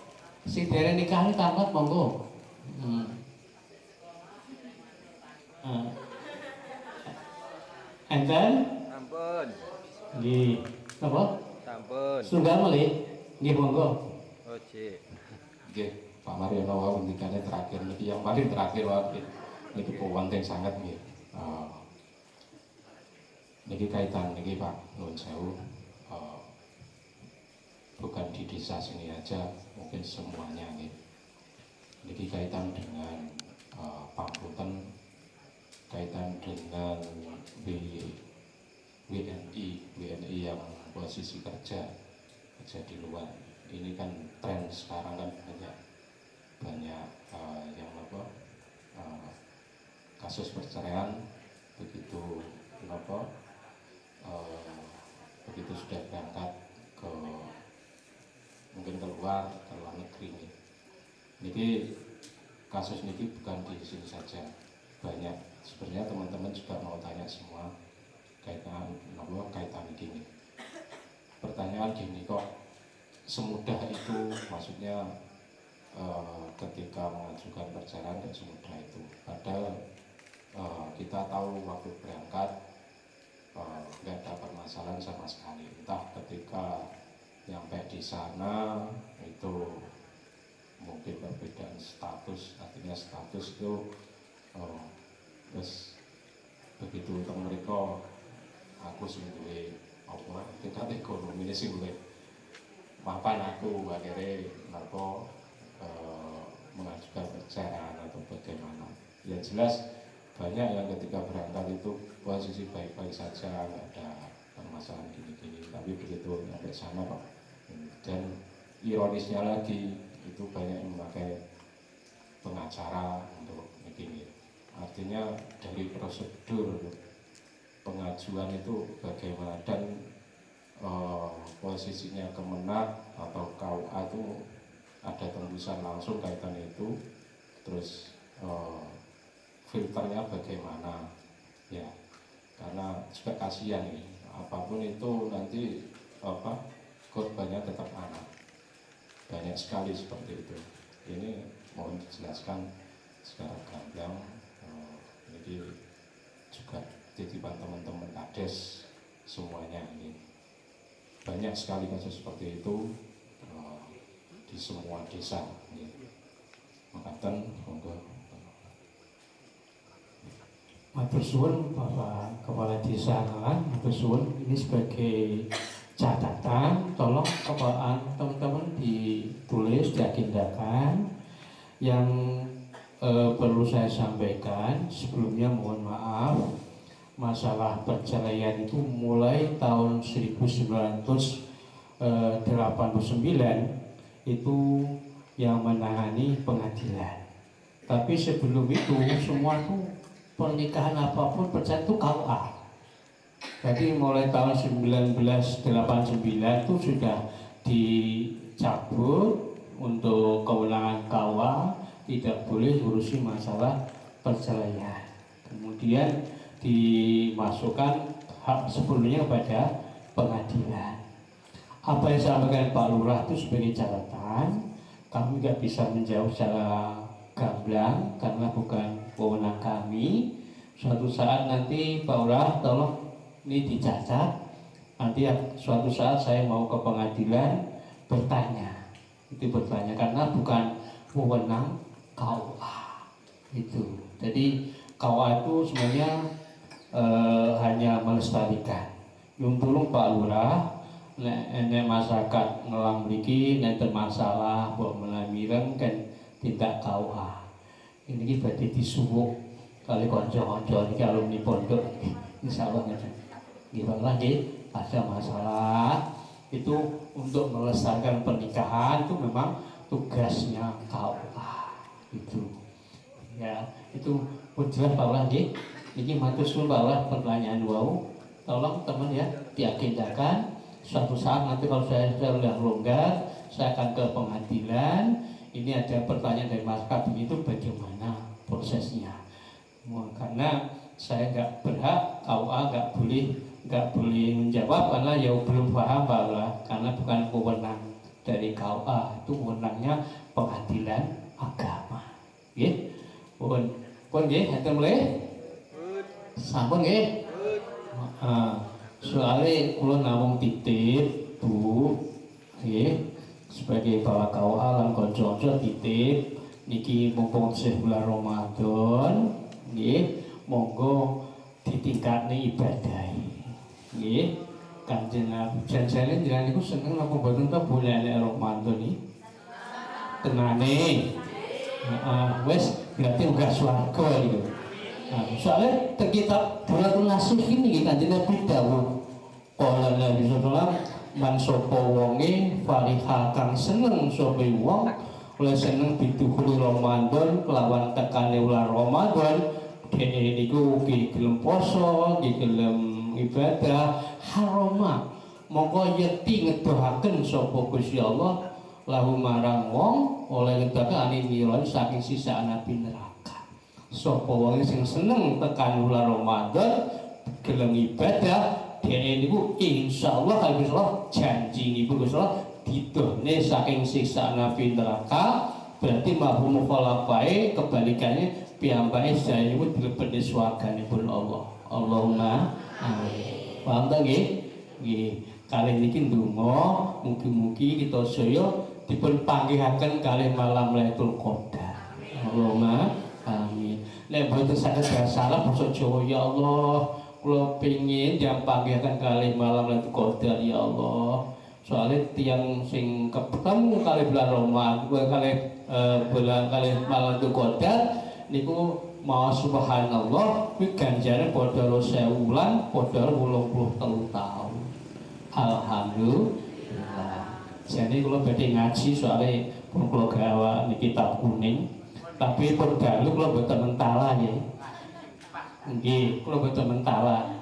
[SPEAKER 3] Sing dereng nikah niki tanglet monggo. Enten?
[SPEAKER 7] Ampun.
[SPEAKER 3] Nggih. Napa?
[SPEAKER 7] Sampun.
[SPEAKER 3] Setunggal malih. Nggih monggo.
[SPEAKER 7] Oke.
[SPEAKER 2] Nggih, Pak Mariono wau ngendikane terakhir niki yang paling terakhir wae. Niki penting sangat nggih. Niki kaitan niki Pak nuwun sewu. Bukan di desa sini aja, mungkin semuanya nggih. Niki kaitan dengan pangkutan, kaitan dengan WNI yang posisi kerja di luar. Ini kan tren sekarang kan banyak yang kasus perceraian begitu begitu sudah berangkat ke mungkin ke luar negeri nih. Niki kasus niki bukan di sini saja, banyak sebenarnya teman-teman juga mau tanya semua kaitan ini. Pertanyaan gini, kok semudah itu, maksudnya ketika mengajukan perceraian tidak semudah itu. Padahal kita tahu waktu berangkat nggak ada permasalahan sama sekali. Entah ketika nyampe di sana itu mungkin perbedaan status, artinya status itu terus begitu untuk mereka aku sing duwe apa tingkat ekonomi ini sing duwe mapan aku akhirnya mengajukan perceraian atau bagaimana. Yang jelas banyak yang ketika berangkat itu posisi baik-baik saja, nggak ada permasalahan gini-gini, tapi begitu sampai sana Pak. Dan ironisnya lagi itu banyak yang memakai pengacara untuk begini. Artinya dari prosedur pengajuan itu bagaimana, dan posisinya Kemenak atau KUA itu ada tembusan langsung kaitan itu, terus filternya bagaimana ya, karena juga kasihan nih, apapun itu nanti korbannya tetap anak, banyak sekali seperti itu. Ini mohon dijelaskan secara gamblang. Jadi juga titipan teman-teman kades semuanya, ini banyak sekali kasus seperti itu di semua desa. Makatan monggo.
[SPEAKER 3] Matur suwun Bapak Kepala Desa kan, matur suwun, ini sebagai catatan, tolong teman-teman ditulis, diagendakan yang perlu saya sampaikan sebelumnya, mohon maaf, masalah perceraian itu mulai tahun 1989 itu yang menangani pengadilan. Tapi sebelum itu semua tuh pernikahan apapun perceraian itu KUA. Jadi mulai tahun 1989 itu sudah dicabut untuk kewenangan KUA, tidak boleh urusi masalah perceraian. Kemudian dimasukkan hak sepenuhnya kepada pengadilan. Apa yang saya sampaikan Pak Lurah itu sebagai catatan, kami nggak bisa menjawab secara gamblang karena bukan wewenang kami. Suatu saat nanti Pak Lurah tolong ini dicatat, nanti suatu saat saya mau ke pengadilan bertanya, itu bertanya karena bukan wewenang KUA itu. Jadi KUA itu sebenarnya hanya melestarikan. Yung tulung Pak Lurah, nek masyarakat ngelang mriki nek masalah mbok melamireng kan tindak KUA. Ini berarti disuwuk kali kanca-kanca iki alumni pondok. Insyaallah ngeten. Nggih Pak lagi ada masalah itu untuk melestarikan pernikahan itu memang tugasnya KUA itu. Ya, itu jelas Pak lagi. Ini matur suwun Pak pertanyaan wau. Tolong teman ya diagendakan. Suatu saat nanti kalau saya sudah longgar, saya akan ke pengadilan. Ini ada pertanyaan dari masyarakat itu bagaimana prosesnya? Karena saya nggak berhak, KUA nggak boleh menjawab karena ya belum paham bahwa karena bukan wewenang dari KUA, itu wewenangnya pengadilan agama. Nggih, pun nggih, enten mulai sampun nggih. Soalnya kula namung titip Bu, sebagai Bapak KUA lan kanca-kanca titip niki mumpung bulan Ramadan, monggo ditingkatne ibadah. Kanjeng janjane jenengan niku seneng napa mboten ta bulan Ramadan iki? Tenane. Wes berarti uga swarga iki. Soalnya terkitab Bulatun Nasih ini Kanjeng Nabi dawuh qala Nabi sallallahu man sapa wonge fariha kang seneng sapa wong oleh seneng bituhul Ramadan kelawan tekane wulan Ramadan dene niku ki gelem poso ki gelem ibadah haroma mongko yekti ngedohaken sapa Gusti Allah lahu marang wong oleh ngedohaken aniran saking sisa nabi neraka. Sapa wong sing seneng tekan bulan Ramadan gelem ibadah dene niku insyaallah kalau Allah janji niku Gusti Allah didohne saking siksa nabi neraka. Berarti mahum mukhalafai kebalikannya piyambake sedaya niku dilebetne swarganipun Allah. Allahumma amin. Paham ta nggih? Nggih. Kalih niki ndonga mugi-mugi kita sedaya dipun panggihaken kalih malam Lailatul Qadar. Allahumma amin. Nek boten saged salah basa Jawa ya Allah, kula pengin jam panggihaken kalih malam Lailatul Qadar ya Allah. Soalnya tiang sing ketemu kali bulan Ramadan, kali malam Lailatul Qadar niku mau subhanallah kuwi ganjare padha 1000 wulan, padha 83 tahun. Alhamdulillah. Jadi kula badhe ngaji soalnya pun kula gawa niki kitab kuning. Tapi pun dalu kula boten mentala nggih. Nggih, kula boten mentala.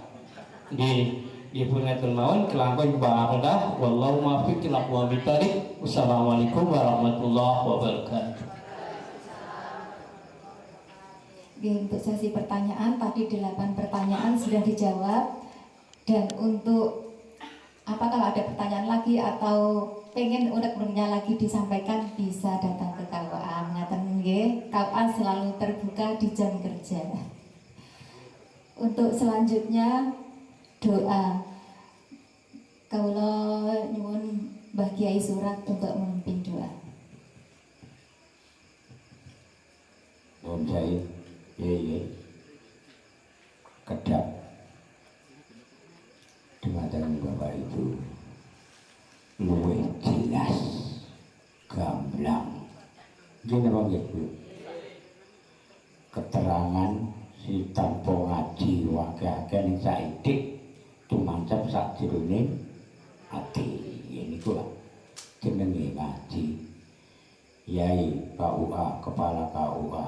[SPEAKER 3] Nggih, nggih pun ngaten mawon kelangkung barakallah wallahu muwaffiq ila aqwamit thoriq. Wassalamualaikum warahmatullahi wabarakatuh.
[SPEAKER 1] Untuk sesi pertanyaan tadi 8 pertanyaan sudah dijawab, dan untuk apa kalau ada pertanyaan lagi atau pengen unek-uneknya lagi disampaikan bisa datang ke KUA. Ngaten nggih, KUA selalu terbuka di jam kerja. Untuk selanjutnya doa. Kula nyuwun Mbah Kiai Surat untuk memimpin doa.
[SPEAKER 8] Om Jai, iya, kedap dumateng Bapak Ibu luwih jelas, gamblang. Gini apa gitu? keterangan si tanpa ngaji wakil-wakil yang saidik tumancap sak jerone ati ini kula jenenge ngaji Yai KUA kepala KUA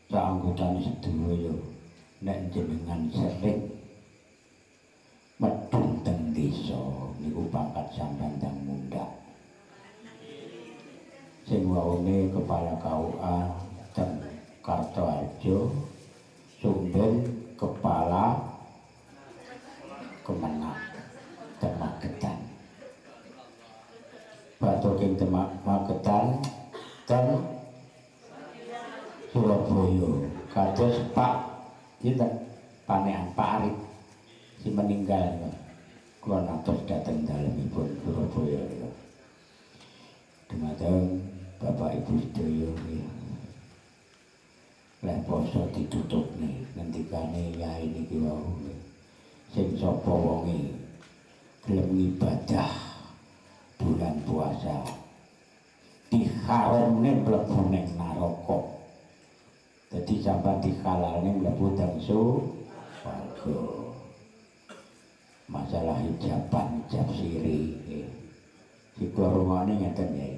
[SPEAKER 8] sak anggotane sedaya nek jenengan sering medhun teng desa niku pangkat sampeyan teng mundhak sing waone kepala KUA teng Kartoarjo Sumben kepala Kemenang teng Magetan Batuk ing Magetan teng Surabaya kados Pak kita panehan Pak Arif si meninggal kula natos dateng dalemipun Surabaya dumateng Bapak Ibu sedaya lek poso ditutup nih ngendikane yai niki wau sing sapa wonge gelem ibadah bulan puasa diharamne mlebu ning neraka dadi sampeyan dihalalne mlebu teng swarga masalah hijaban hijab siri si korongane ngeten ya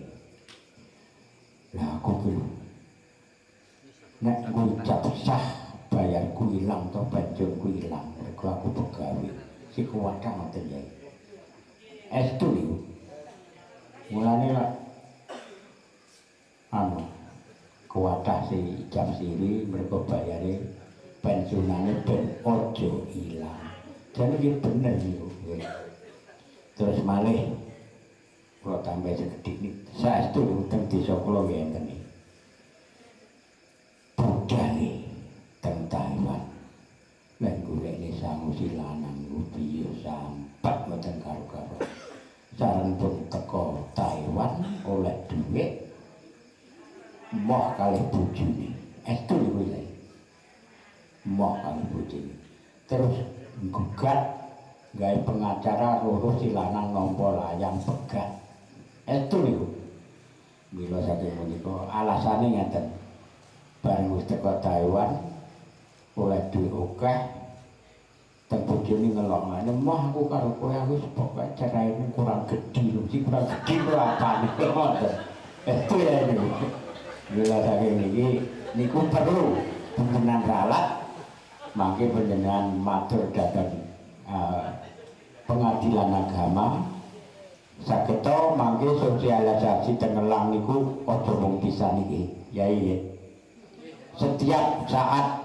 [SPEAKER 8] lah aku kuwi nek ngucap sah bayarku ilang to pensiunku ilang mergo aku pegawe si kuwatah ngoten ya estu niku mulane lah kuwatah si jam siri mergo bayare pensiunane ben ojo ilang jane iki bener niku terus malih kula tambah sekedhik niki saestu teng desa kula wonten iki budale teng Taiwan lan golekne sangu si lanang niku piye sampat mboten karo-karo saran pun teko Taiwan oleh duit moh kalih bojone estu niku lho moh kalih bojone terus gugat gawe pengacara loro si lanang nampa layang pegat estu niku mila saking menika alasane ngeten bareng wis teko Taiwan oleh duit akeh teng bojone ngelokane moh aku karo kowe wis pokoke ceraine kurang gedhi lho si kurang gedhi kok apane ngoten estu ya niku mila saking niki niku perlu pembenahan ralat mangke panjenengan matur dhateng pengadilan agama sageta mangke sosialisasi tengelang niku aja mung pisan iki yai setiap saat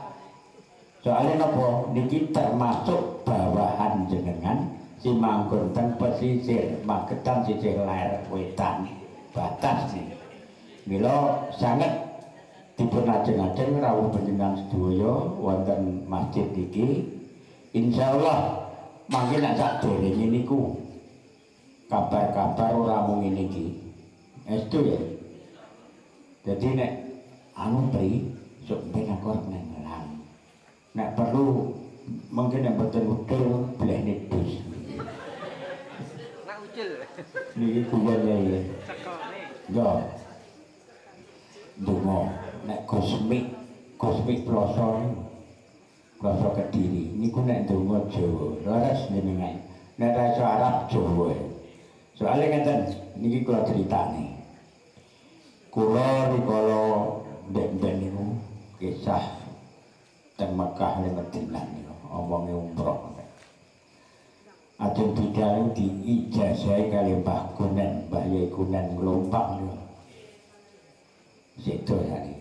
[SPEAKER 8] soalnya napa niki termasuk bawahan jenengan si manggon teng pesisir Magetan sisih ler wetan batas nih mila sanget dipun ajeng-ajeng rawuh panjenengan sedaya wonten masjid iki insyaallah mangke nek sadurunge niku kabar-kabar ora mung ngene iki estu ya dadi nek anu pri sok ben aku nang ngelang nek perlu mungkin nek boten udel blehne dus
[SPEAKER 7] nak ucil
[SPEAKER 8] niki kuwen ya yo donga nek kosmik proso Kediri niku nek donga Jawa leres jenengan nek rasa Arab Jawa soalnya ngeten niki kula critane kula rikala ndek-ndek niku kisah teng Mekah lan Madinah niku omonge umroh ajeng bidal diijazahi kali Mbah Kunen Mbah Yai Kunen Nglompang niku sedo hari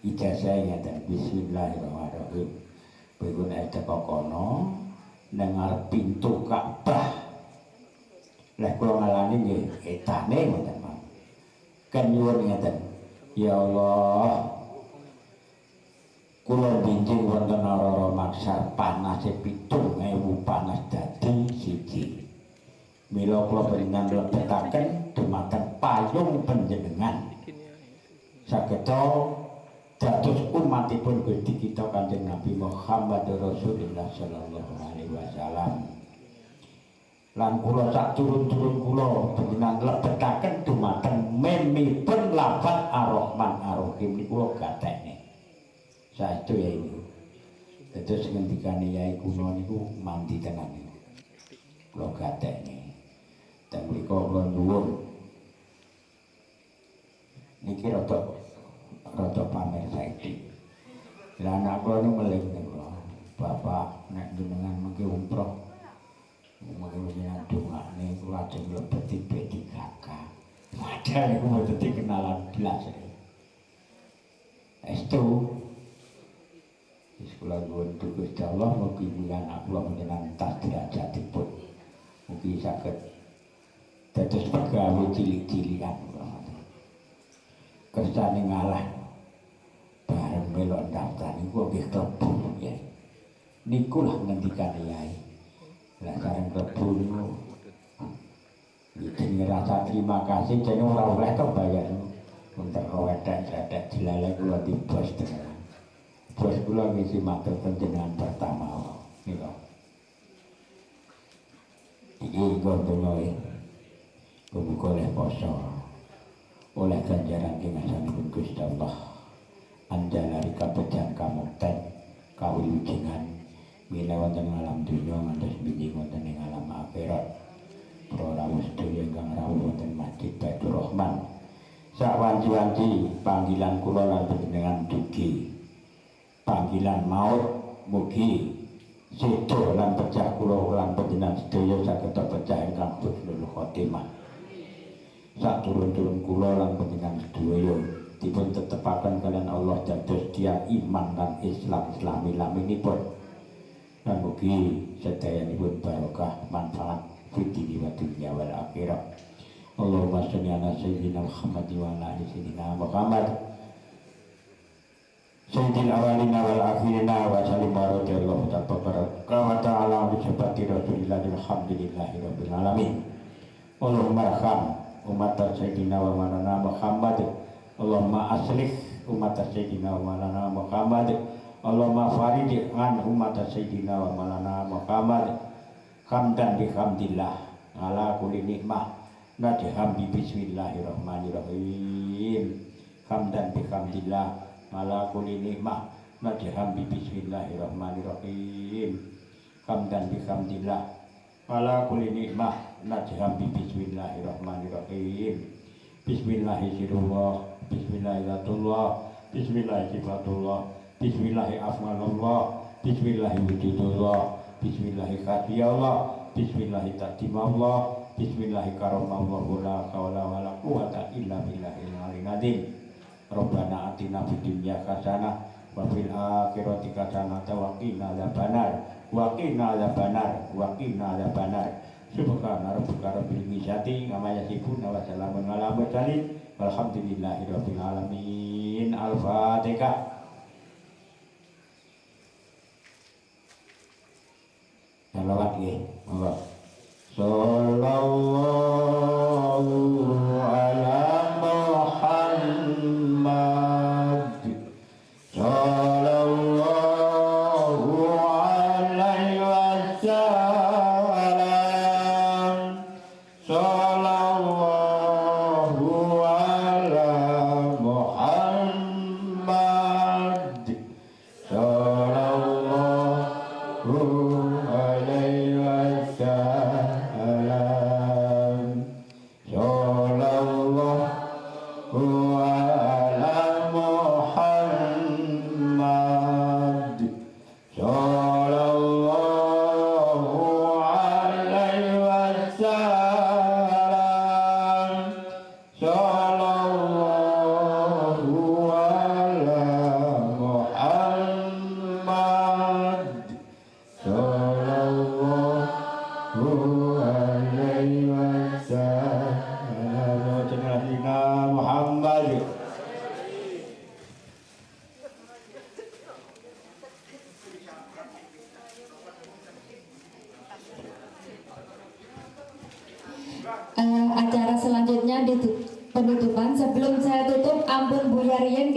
[SPEAKER 8] ijazah ngeten bismillahirrahmanirrahim kowe nek teko kono nang ngarep pintu Ka'bah lek kula ngalani nggih etane ngoten Mas kan nyuwun ngeten ya Allah kula binjing wonten Roro Maksar panas 7.000 panas dadi siji mila kula panjenengan lebetaken dumateng payung panjenengan sageta dados umatipun Gusti kita Kanjeng Nabi Muhammad Rasulullah sallallahu alaihi wasallam lan kula sak turun-turun kula panjenengan lebetaken dumateng memipun lafaz Ar-Rahman Ar-Rahim niku kula gatekne. Saestu ya ini. Terus ngendikane yai kuno niku mandi tenan niku. Kula gatekne. Dan mriko kula nyuwun niki rada pamer saiki. Lah anak kula niku meling niku. Bapak nek jenengan mengki umroh mungkin dongane kula ajeng mlebet P3K. Padahal niku mboten kenalan blas. Estu wis kula nuwun Gusti Allah mugi anak kula panjenengan tas derajatipun. Mugi saged dados pegawai cilik-cilikan. Kersane ngalah bareng melok daftar niku nggih klebu ya. Niku lah ngendikane yai. Lah sareng klebu niku iki ngerasa terima kasih jane ora oleh kebayar. Untuk wedek-wedek dilalek kula di bos tenan. Bos kula ngisi matur panjenengan pertama niku. Iki gondonge buka oleh poso. Oleh ganjaran ing ngasanipun Gusti Allah. Anjalari kabejan kamukten kawilujengan mila wonten alam dunya ngantos binjing wonten ing alam akhirat. Para rawuh sedaya ingkang rawuh wonten Masjid Baitur Rahman. Sawanci-wanci panggilan kula lan panjenengan dugi. Panggilan maut mugi sedo lan pecah kula lan panjenengan sedaya saged pecah ingkang husnul khotimah. Saturun-turun kula lan panjenengan sedaya dipun tetepaken kalian Allah dados dia iman dan Islam Islami-laminipun. Dan mugi sedayanipun barokah manfaat fitri wa dunya wal akhirah. Allahumma sholli ala sayyidina Muhammad wa ala ali sayyidina Muhammad sayyidil awalina wal akhirina wa sallim radhiyallahu ta'ala bi sabati rasulillah alhamdulillahi rabbil alamin. Allahumma arham umat sayyidina wa maulana Muhammad. Allahumma aslih umat sayyidina wa maulana Muhammad. Allahumma farid an umat sayyidina wa maulana Muhammad. Hamdan bihamdillah ala kulli nikmah. Nadhamdi bismillahirrahmanirrahim. Hamdan bihamdillah ala kulli nikmah. Nadhamdi bismillahirrahmanirrahim. Hamdan bihamdillah ala kulli nikmah. Nadhamdi bismillahirrahmanirrahim. Bismillahirrahmanirrahim. Bismillahirrahmanirrahim. Bismillahirrahmanirrahim. Bismillahirrahmanirrahim. Bismillahirrahmanirrahim. Bismillahirrahmanirrahim. Bismillahirrahmanirrahim. Bismillahirrahmanirrahim. La haula wala quwwata illa billahil aliyyil azim. Rabbana atina fid dunya hasanah wa fil akhirati hasanah wa qina adzabannar. Wa qina adzabannar. Wa qina adzabannar. Subhana rabbika rabbil izzati amma yasifun wa salamun alal mursalin walhamdulillahi rabbil alamin. Al-Fatihah. Salawat nggih, monggo. Sallallahu ala Muhammad. Sallallahu alaihi wasallam. Sallallahu ala Muhammad. Sallallahu
[SPEAKER 1] acara selanjutnya di penutupan. Sebelum saya tutup, ampun Bu Yarien,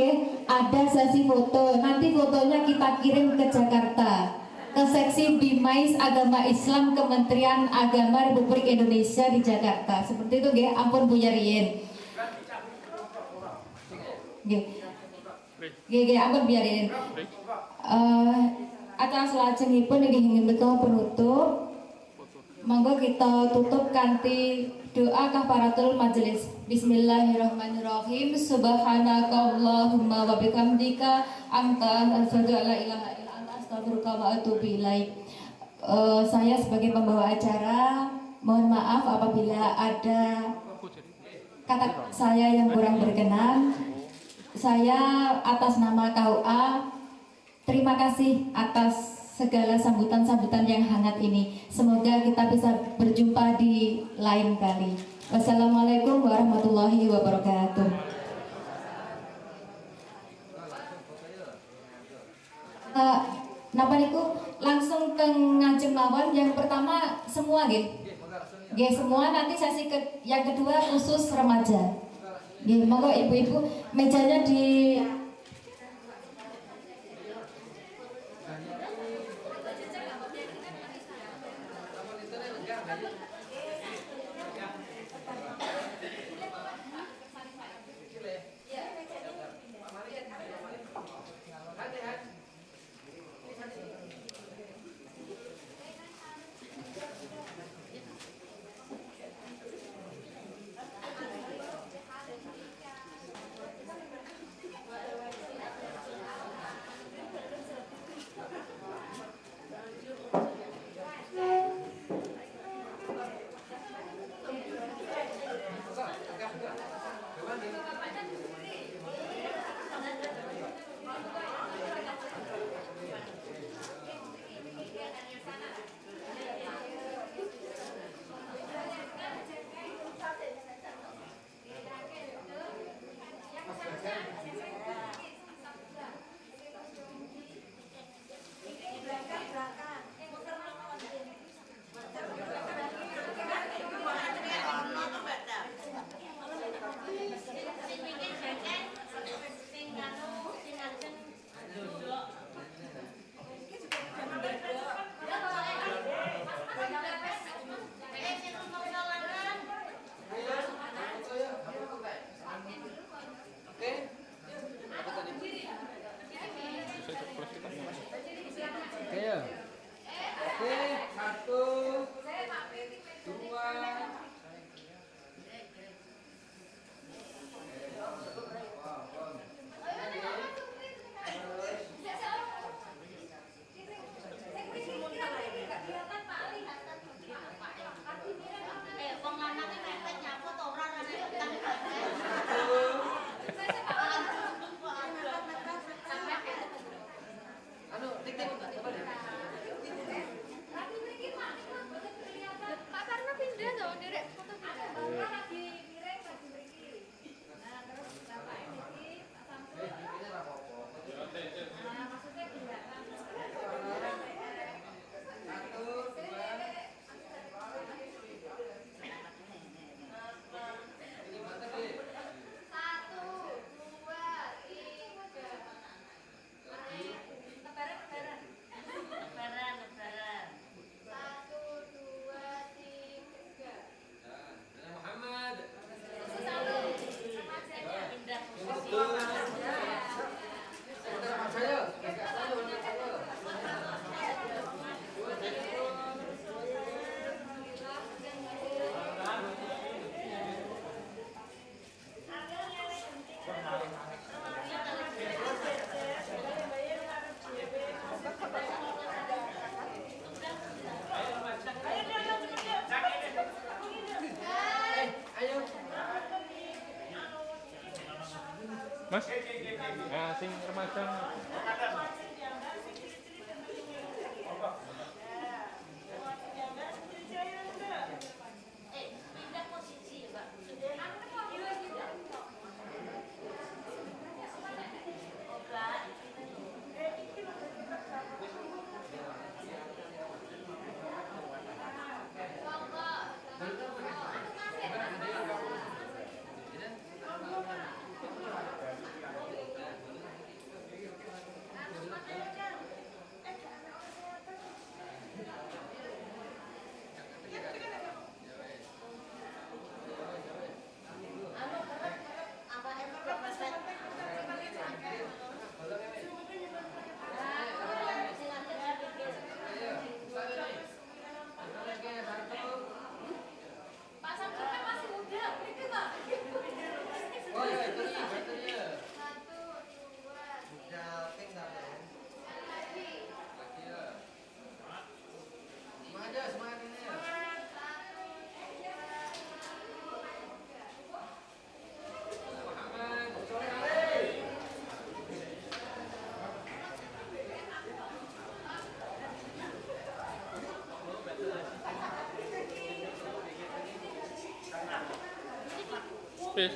[SPEAKER 1] ada sesi foto. Nanti fotonya kita kirim ke Jakarta. ke seksi Bimais Agama Islam Kementerian Agama Republik Indonesia di Jakarta. Seperti itu nggih, ampun Bu Yarien. Nggih, ampun Bu Yarien. Acara salajengipun inggih menika penutup. Monggo kita tutup kanthi doa kafaratul majelis. Bismillahirrahmanirrahim. Subhanakallahumma wa bihamdika anta asyhadu an la ilaha illa anta astaghfiruka wa atubu ilaik. Saya sebagai pembawa acara mohon maaf apabila ada kata saya yang kurang berkenan. Saya atas nama KUA terima kasih atas segala sambutan-sambutan yang hangat ini. Semoga kita bisa berjumpa di lain kali. Wassalamualaikum warahmatullahi wabarakatuh. Napa niku langsung ke ngajeng mawon. Yang pertama semua nggih. Nggih semua, nanti sesi yang kedua khusus remaja. Nggih, monggo ibu-ibu mejanya di
[SPEAKER 12] Mas, nah, sing remaja.
[SPEAKER 4] Pindah posisi ya, Pak.
[SPEAKER 12] wis.